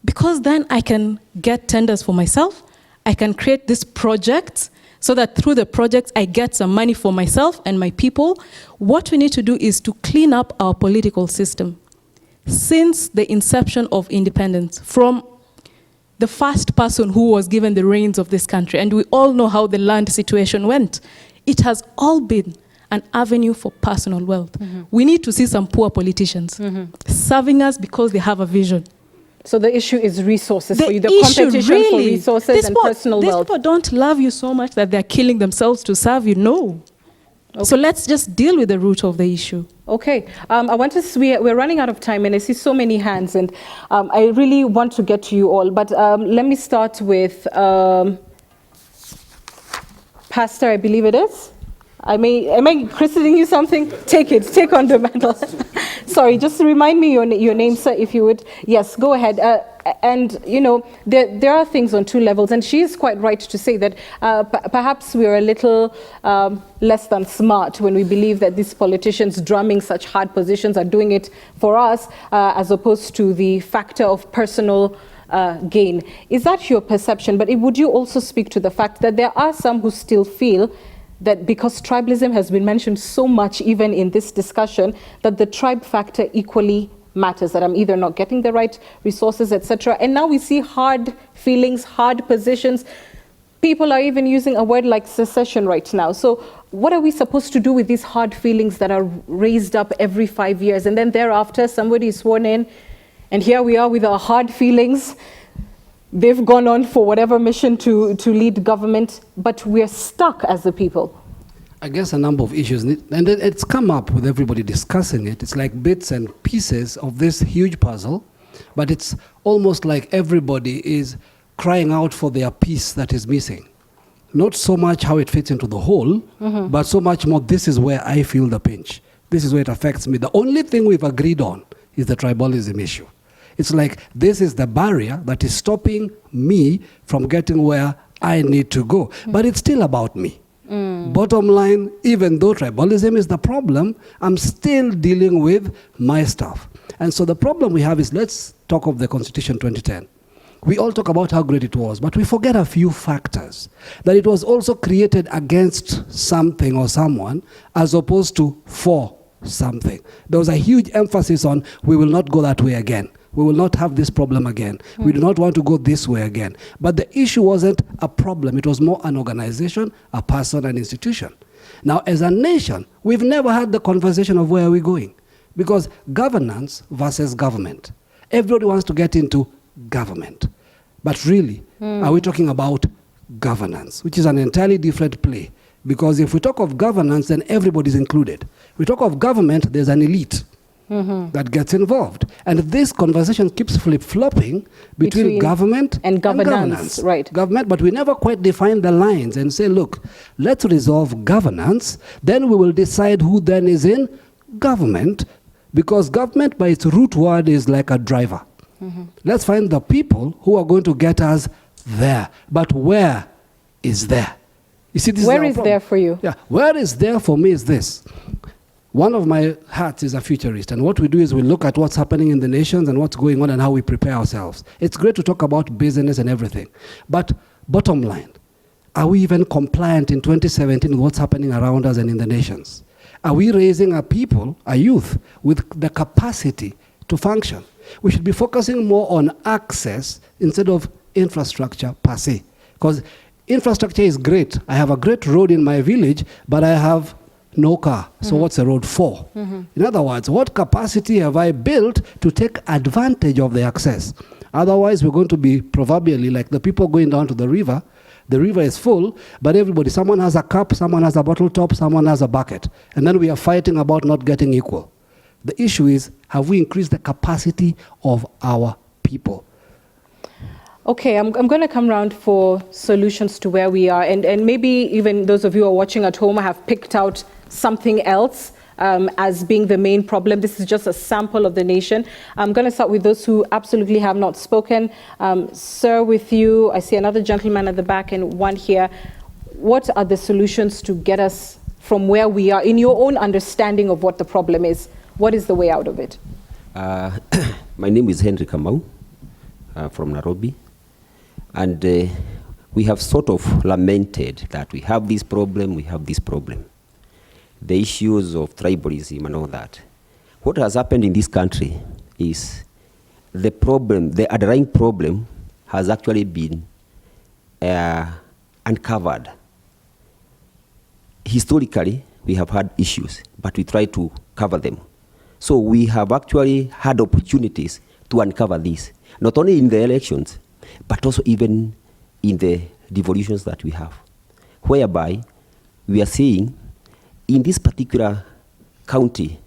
Because then I can get tenders for myself, I can create these projects, so that through the projects I get some money for myself and my people. What we need to do is to clean up our political system. Since the inception of independence, from the first person who was given the reins of this country, and we all know how the land situation went, it has all been an avenue for personal wealth. We need to see some poor politicians serving us because they have a vision. So the issue is resources for you, the competition for resources and personal wealth. These people don't love you so much that they're killing themselves to serve you. No. Okay. So let's just deal with the root of the issue. Okay. I want to we're running out of time, and I see so many hands, and I really want to get to you all. But let me start with Pastor, I believe it is. Am I christening you something? Take it. Take on the mantle. Sorry, just remind me your name, sir, if you would. Yes, go ahead. And, you know, there are things on two levels, and she is quite right to say that perhaps we're a little less than smart when we believe that these politicians drumming such hard positions are doing it for us, as opposed to the factor of personal gain. Is that your perception? But would you also speak to the fact that there are some who still feel that because tribalism has been mentioned so much even in this discussion, that the tribe factor equally matters, that I'm either not getting the right resources, etc. And now we see hard feelings, hard positions. People are even using a word like secession right now. So what are we supposed to do with these hard feelings that are raised up every 5 years? And then thereafter, somebody is sworn in, and here we are with our hard feelings. They've gone on for whatever mission to lead government, but we're stuck as the people. I guess a number of issues, and it's come up with everybody discussing it. It's like bits and pieces of this huge puzzle, but it's almost like everybody is crying out for their piece that is missing. Not so much how it fits into the whole, but so much more, this is where I feel the pinch. This is where it affects me. The only thing we've agreed on is the tribalism issue. It's like this is the barrier that is stopping me from getting where I need to go. But it's still about me. Bottom line, even though tribalism is the problem, I'm still dealing with my stuff. And so the problem we have is, let's talk of the Constitution 2010. We all talk about how great it was, but we forget a few factors. That it was also created against something or someone, as opposed to for something. There was a huge emphasis on, we will not go that way again. We will not have this problem again. We do not want to go this way again. But the issue wasn't a problem. It was more an organization, a person, an institution. Now, as a nation, we've never had the conversation of where are we going. Because governance versus government. Everybody wants to get into government. But really, are we talking about governance, which is an entirely different play? Because if we talk of governance, then everybody's included. We talk of government, there's an elite that gets involved. And this conversation keeps flip-flopping between government and governance. Right. Government, but we never quite define the lines and say, look, let's resolve governance, then we will decide who then is in government, because government by its root word is like a driver. Let's find the people who are going to get us there. But where is there? You see, this where is there for you? Yeah, where is there for me is this. One of my hats is a futurist, and what we do is we look at what's happening in the nations and what's going on and how we prepare ourselves. It's great to talk about business and everything, but bottom line, are we even compliant in 2017 with what's happening around us and in the nations? Are we raising our people, our youth, with the capacity to function? We should be focusing more on access instead of infrastructure per se, because infrastructure is great. I have a great road in my village, but I have no car. So what's a road for? In other words, what capacity have I built to take advantage of the access? Otherwise, we're going to be proverbially like the people going down to the river. The river is full, but everybody, someone has a cup, someone has a bottle top, someone has a bucket. And then we are fighting about not getting equal. The issue is, have we increased the capacity of our people? Okay, I'm going to come round for solutions to where we are. And maybe even those of you who are watching at home have picked out something else as being the main problem. This is just a sample of the nation. I'm going to start with those who absolutely have not spoken. Sir, with you, I see another gentleman at the back and one here. What are the solutions to get us from where we are, in your own understanding of what the problem is? What is the way out of it? My name is Henry Kamau from Nairobi. And we have sort of lamented that we have this problem, the issues of tribalism and all that. What has happened in this country is the problem, the underlying problem has actually been uncovered. Historically, we have had issues, but we try to cover them. So we have actually had opportunities to uncover this, not only in the elections, but also even in the devolutions that we have, whereby we are saying in this particular county,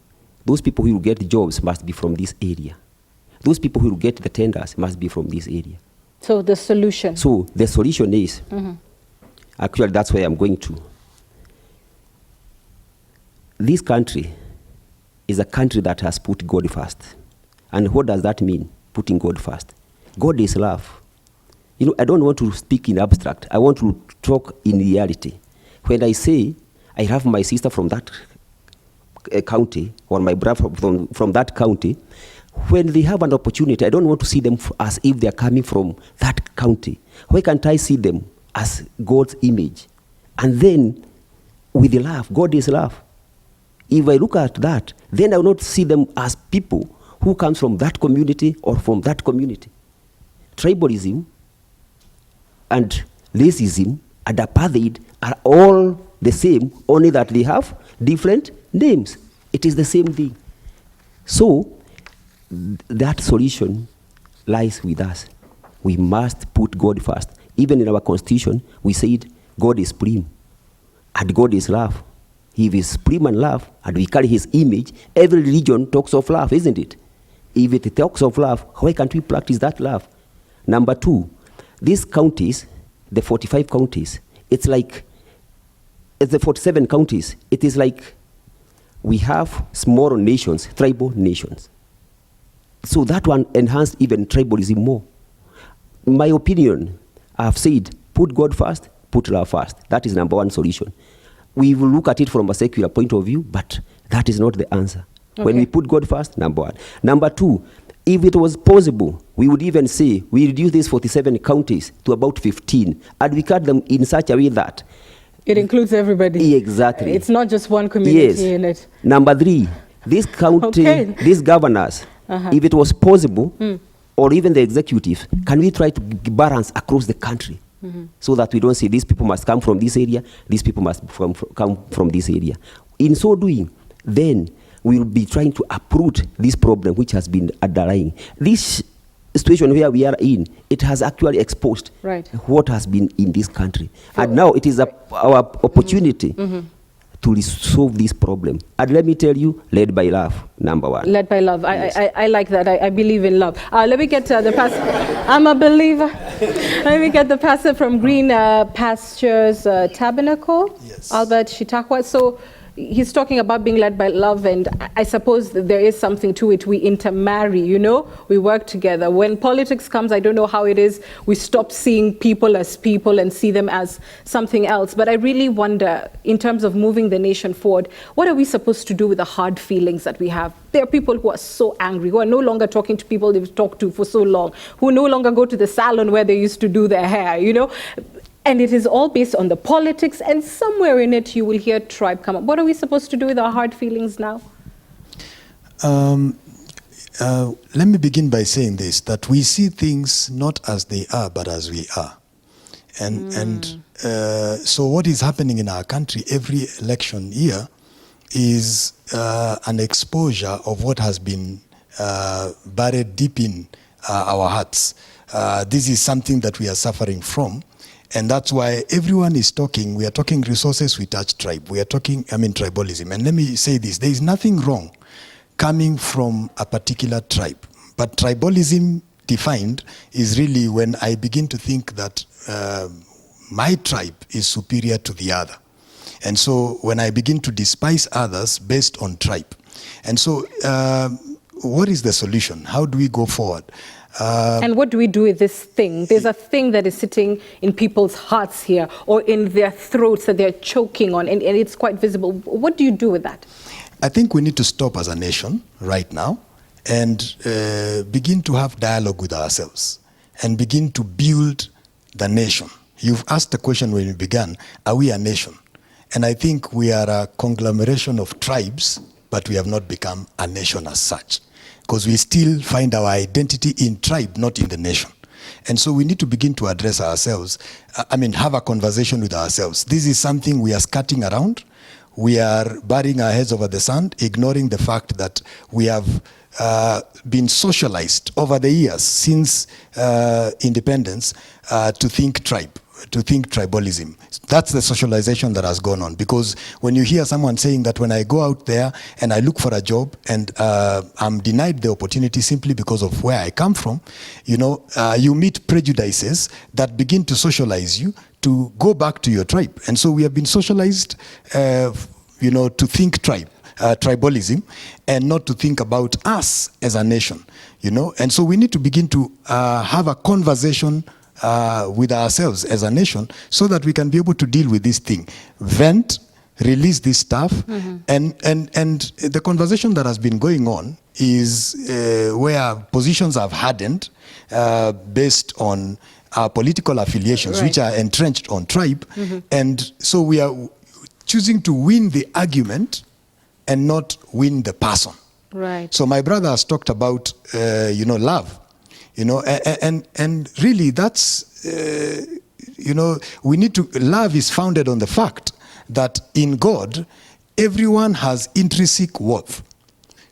those people who will get jobs must be from this area. Those people who will get the tenders must be from this area. So the solution? So the solution is, actually that's where I'm going to. This country is a country that has put God first. And what does that mean, putting God first? God is love. You know, I don't want to speak in abstract. I want to talk in reality. When I say I have my sister from that county, or my brother from that county, when they have an opportunity, I don't want to see them as if they are coming from that county. Why can't I see them as God's image? And then, with the love, God is love. If I look at that, then I will not see them as people who comes from that community or from that community. Tribalism and racism and apartheid are all the same, only that they have different names. It is the same thing. So, that solution lies with us. We must put God first. Even in our constitution, we said God is supreme and God is love. If He is supreme and love, and we carry His image, every religion talks of love, isn't it? If it talks of love, why can't we practice that love? Number two, these counties, the 45 counties, it's like, it's the 47 counties, it is like we have small nations, tribal nations. So that one enhanced even tribalism more. In my opinion, I have said, put God first, put love first. That is number one solution. We will look at it from a secular point of view, but that is not the answer. Okay. When we put God first, number one. Number two, if it was possible, we would even say, we reduce these 47 counties to about 15, and we cut them in such a way that it includes everybody. Exactly. It's not just one community in it. Number three, this county, these governors, if it was possible, or even the executive, can we try to balance across the country? So that we don't say these people must come from this area, these people must come from this area. In so doing, then we will be trying to uproot this problem which has been underlying. This situation where we are in, it has actually exposed what has been in this country. And now it is our opportunity to solve this problem. And let me tell you, led by love, number one. Led by love. Yes. I like that. I believe in love. Let me get the pastor. I'm a believer. Let me get the pastor from Green Pastures Tabernacle, Albert Shitakwa. So he's talking about being led by love, and I suppose that there is something to it. We intermarry, you know, we work together. When politics comes, I don't know how it is, we stop seeing people as people and see them as something else. But I really wonder, in terms of moving the nation forward, what are we supposed to do with the hard feelings that we have? There are people who are so angry, who are no longer talking to people they've talked to for so long, who no longer go to the salon where they used to do their hair, you know? And it is all based on the politics, and somewhere in it you will hear tribe come up. What are we supposed to do with our hard feelings now? Let me begin by saying this, that we see things not as they are, but as we are. And so what is happening in our country every election year is an exposure of what has been buried deep in our hearts. This is something that we are suffering from. And that's why everyone is talking. We are talking resources, we touch tribe. We are talking, tribalism. And let me say this, there is nothing wrong coming from a particular tribe. But tribalism defined is really when I begin to think that my tribe is superior to the other. And so when I begin to despise others based on tribe. And so what is the solution? How do we go forward? And what do we do with this thing? There's a thing that is sitting in people's hearts here or in their throats that they're choking on, and it's quite visible. What do you do with that? I think we need to stop as a nation right now and begin to have dialogue with ourselves and begin to build the nation. You've asked the question when we began, are we a nation? And I think we are a conglomeration of tribes, but we have not become a nation as such, because we still find our identity in tribe, not in the nation. And so we need to begin to address ourselves, have a conversation with ourselves. This is something we are skirting around. We are burying our heads over the sand, ignoring the fact that we have been socialized over the years since independence to think tribe, to think tribalism. That's the socialization that has gone on, because when you hear someone saying that when I go out there and I look for a job and I'm denied the opportunity simply because of where I come from, you meet prejudices that begin to socialize you to go back to your tribe. And so we have been socialized, to think tribe. Tribalism, and not to think about us as a nation, and so we need to begin to have a conversation with ourselves as a nation so that we can be able to deal with this thing, vent, release this stuff, and the conversation that has been going on is where positions have hardened based on our political affiliations, right, which are entrenched on tribe, and so we are choosing to win the argument and not win the person. Right. So my brother has talked about, love, and really that's, we need to, love is founded on the fact that in God, everyone has intrinsic worth.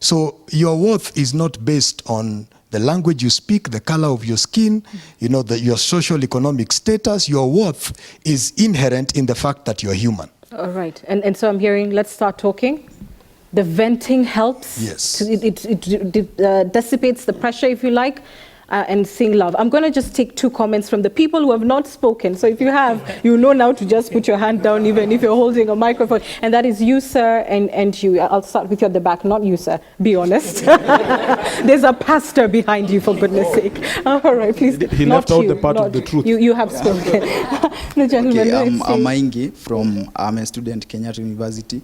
So your worth is not based on the language you speak, the color of your skin, your social economic status. Your worth is inherent in the fact that you're human. All right. And so I'm hearing, let's start talking. The venting helps. Yes. It dissipates the pressure, if you like, and sing love. I'm going to just take 2 comments from the people who have not spoken. So if you have, you know now to just put your hand down, even if you're holding a microphone. And that is you, sir, and you. I'll start with you at the back. Not you, sir. Be honest. There's a pastor behind you, for goodness sake. All right, please. He left out the part of the truth. You have spoken. The gentleman. Okay, I'm Maingi I'm a student at Kenyatta University.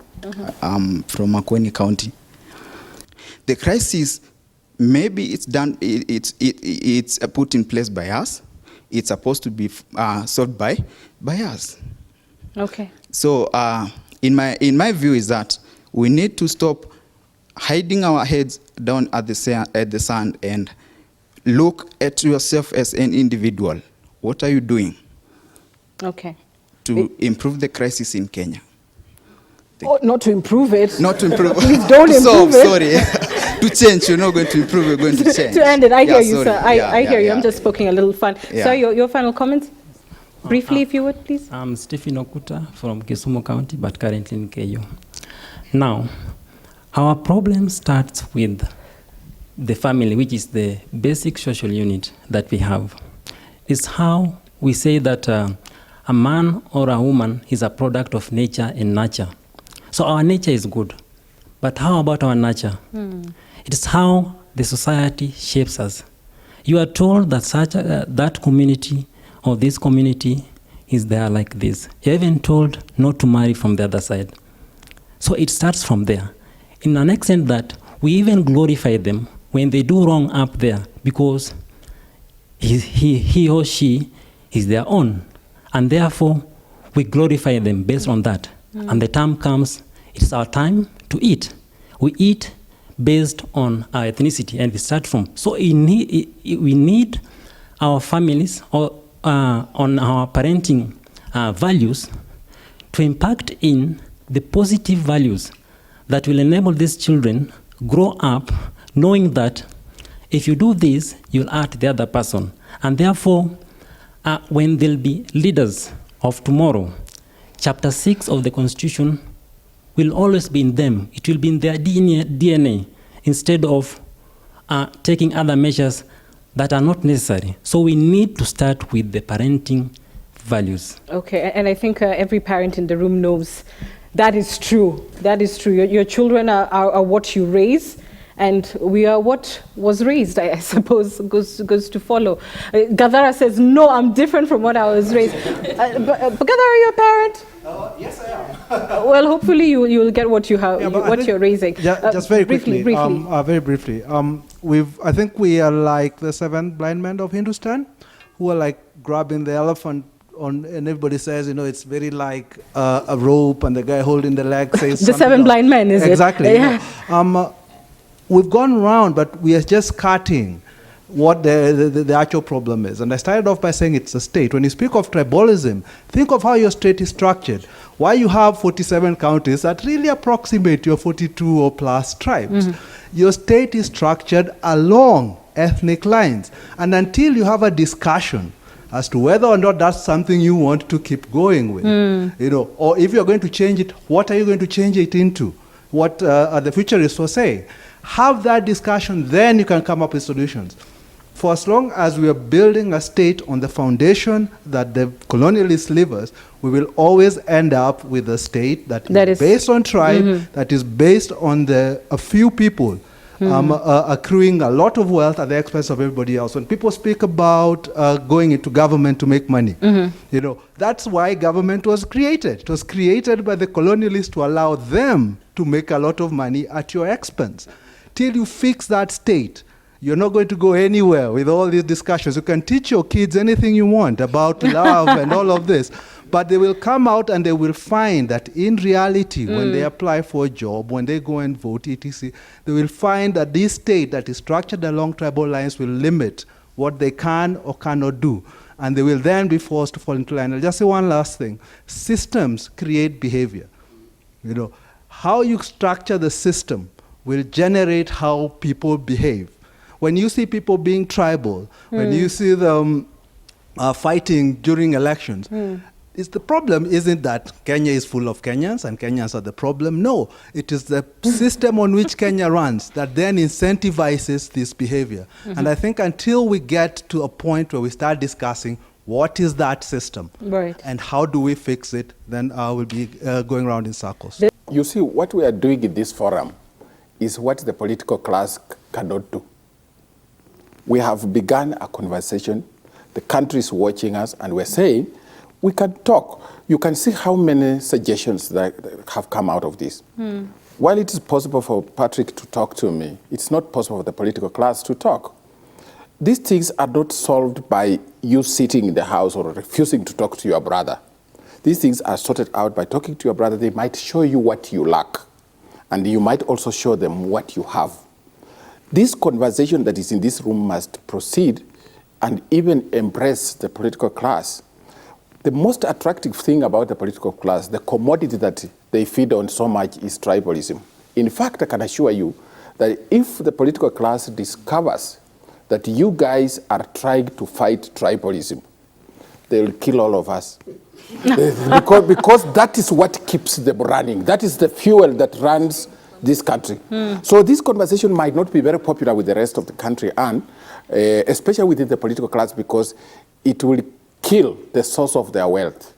I'm from Makueni County. The crisis, maybe it's done. It's put in place by us. It's supposed to be solved by us. Okay. So, in my view, is that we need to stop hiding our heads down at the sand and look at yourself as an individual. What are you doing? Okay. To improve the crisis in Kenya. Not to improve it. Not to improve. Please don't improve it. Sorry. To change, you're not going to improve, you're going to change. To end it, I hear you, sorry. sir. I hear you. I'm just poking a little fun. Yeah. Sir, your final comments? Briefly, if you would, please. I'm Stephen Okuta from Kisumu County, but currently in KU. Now, our problem starts with the family, which is the basic social unit that we have. It's how we say that a man or a woman is a product of nature and nurture. So our nature is good, but how about our nurture? It is how the society shapes us. You are told that that community or this community is there like this. You're even told not to marry from the other side. So it starts from there. In an extent that we even glorify them when they do wrong up there because he or she is their own. And therefore, we glorify them based on that. And the time comes, it's our time to eat. We eat based on our ethnicity, and we start from. So we need our families or on our parenting values to impact in the positive values that will enable these children grow up knowing that if you do this, you'll hurt the other person. And therefore, when there'll be leaders of tomorrow, Chapter 6 of the Constitution will always be in them. It will be in their DNA. instead of taking other measures that are not necessary. So we need to start with the parenting values. Okay, and I think every parent in the room knows that is true. That is true. Your children are what you raise, and we are what was raised, I suppose, goes to follow. Gadara says, no, I'm different from what I was raised. But Gadara, are you a parent? Yes, I am. Well, hopefully you'll get what you have, what you're raising. Just very quickly. Very briefly. I think we are like the 7 blind men of Hindustan, who are like grabbing the elephant and everybody says, it's very like a rope, and the guy holding the leg says the 7 blind men, is exactly, it? Yeah. We've gone around, but we are just cutting what the actual problem is. And I started off by saying it's a state. When you speak of tribalism, think of how your state is structured. Why you have 47 counties that really approximate your 42 or plus tribes. Mm-hmm. Your state is structured along ethnic lines. And until you have a discussion as to whether or not that's something you want to keep going with, or if you're going to change it, what are you going to change it into? What are the futurists will say? Have that discussion, then you can come up with solutions. For as long as we are building a state on the foundation that the colonialists leave us, we will always end up with a state that is based on tribe, that is based on a few people accruing a lot of wealth at the expense of everybody else. When people speak about going into government to make money, that's why government was created. It was created by the colonialists to allow them to make a lot of money at your expense. Till you fix that state, you're not going to go anywhere with all these discussions. You can teach your kids anything you want about love and all of this, but they will come out and they will find that in reality, when they apply for a job, when they go and vote, etc., they will find that this state that is structured along tribal lines will limit what they can or cannot do. And they will then be forced to fall into line. I'll just say one last thing. Systems create behavior. How you structure the system will generate how people behave. When you see people being tribal, when you see them fighting during elections, the problem isn't that Kenya is full of Kenyans and Kenyans are the problem. No, it is the system on which Kenya runs that then incentivizes this behavior. And I think until we get to a point where we start discussing what is that system and how do we fix it, then we'll be going around in circles. You see, what we are doing in this forum is what the political class cannot do. We have begun a conversation. The country is watching us, and we're saying, we can talk. You can see how many suggestions that have come out of this. While it is possible for Patrick to talk to me, it's not possible for the political class to talk. These things are not solved by you sitting in the house or refusing to talk to your brother. These things are sorted out by talking to your brother. They might show you what you lack, and you might also show them what you have. This conversation that is in this room must proceed and even embrace the political class. The most attractive thing about the political class, the commodity that they feed on so much, is tribalism. In fact, I can assure you that if the political class discovers that you guys are trying to fight tribalism, they will kill all of us. because that is what keeps them running. That is the fuel that runs this country. So this conversation might not be very popular with the rest of the country, and especially within the political class, because it will kill the source of their wealth.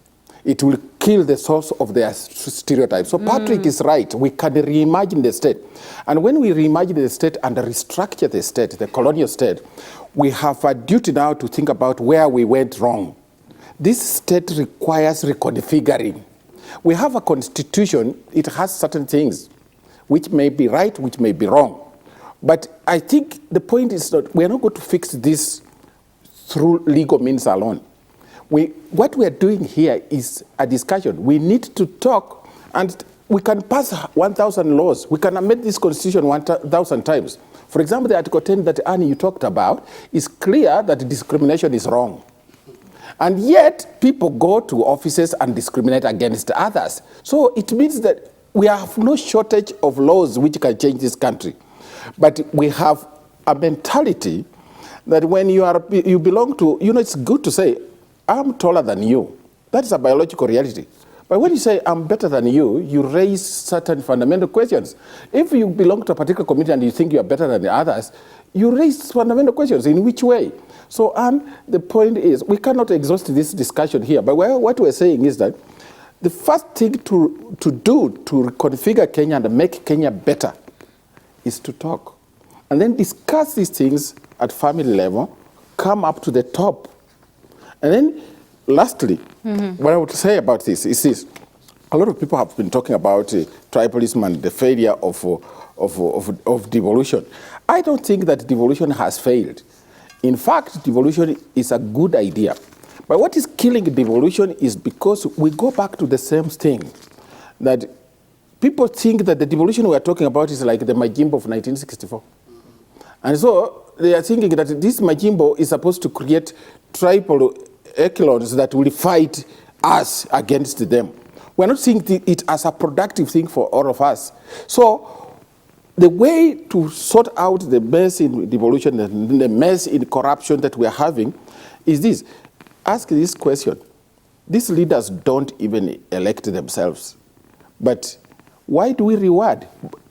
It will kill the source of their stereotypes. So Patrick is right. We can reimagine the state. And when we reimagine the state and restructure the state, the colonial state, we have a duty now to think about where we went wrong. This state requires reconfiguring. We have a constitution. It has certain things which may be right, which may be wrong. But I think the point is that we are not going to fix this through legal means alone. What we are doing here is a discussion. We need to talk, and we can pass 1,000 laws. We can amend this constitution 1,000 times. For example, the Article 10 that Annie you talked about is clear that discrimination is wrong. And yet, people go to offices and discriminate against others. So it means that we have no shortage of laws which can change this country. But we have a mentality that when you belong to, it's good to say, I'm taller than you. That is a biological reality. But when you say, I'm better than you raise certain fundamental questions. If you belong to a particular community and you think you are better than the others, you raise fundamental questions. In which way? So, the point is, we cannot exhaust this discussion here, but what we're saying is that the first thing to do to reconfigure Kenya and make Kenya better is to talk. And then discuss these things at family level, come up to the top. And then, lastly, what I would say about this is this. A lot of people have been talking about tribalism and the failure of devolution. I don't think that devolution has failed. In fact, devolution is a good idea. But what is killing devolution is because we go back to the same thing. That people think that the devolution we are talking about is like the Majimbo of 1964. And so they are thinking that this Majimbo is supposed to create tribal echelons that will fight us against them. We're not seeing it as a productive thing for all of us. So the way to sort out the mess in devolution and the mess in corruption that we're having is this. Ask this question. These leaders don't even elect themselves. But why do we reward?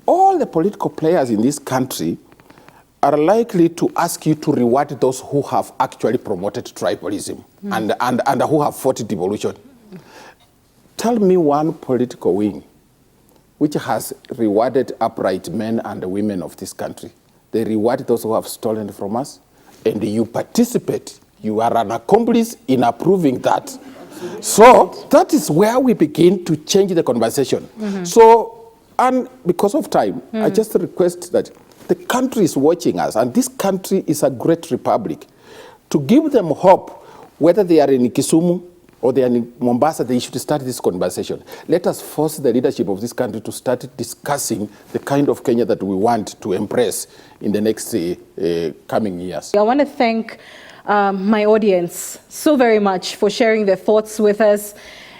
All the political players in this country are likely to ask you to reward those who have actually promoted tribalism and who have fought devolution. Tell me one political wing which has rewarded upright men and women of this country. They reward those who have stolen from us, and you participate. You are an accomplice in approving that. So that is where we begin to change the conversation. So, and because of time, I just request that the country is watching us, and this country is a great republic. To give them hope, whether they are in Kisumu or they are in Mombasa, they should start this conversation. Let us force the leadership of this country to start discussing the kind of Kenya that we want to embrace in the next coming years. I want to thank my audience so very much for sharing their thoughts with us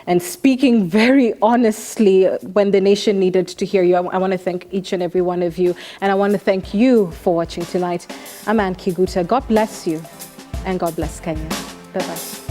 and speaking very honestly when the nation needed to hear you. I want to thank each and every one of you, and I want to thank you for watching tonight. I'm Ann Kiguta. God bless you, and God bless Kenya. Bye-bye.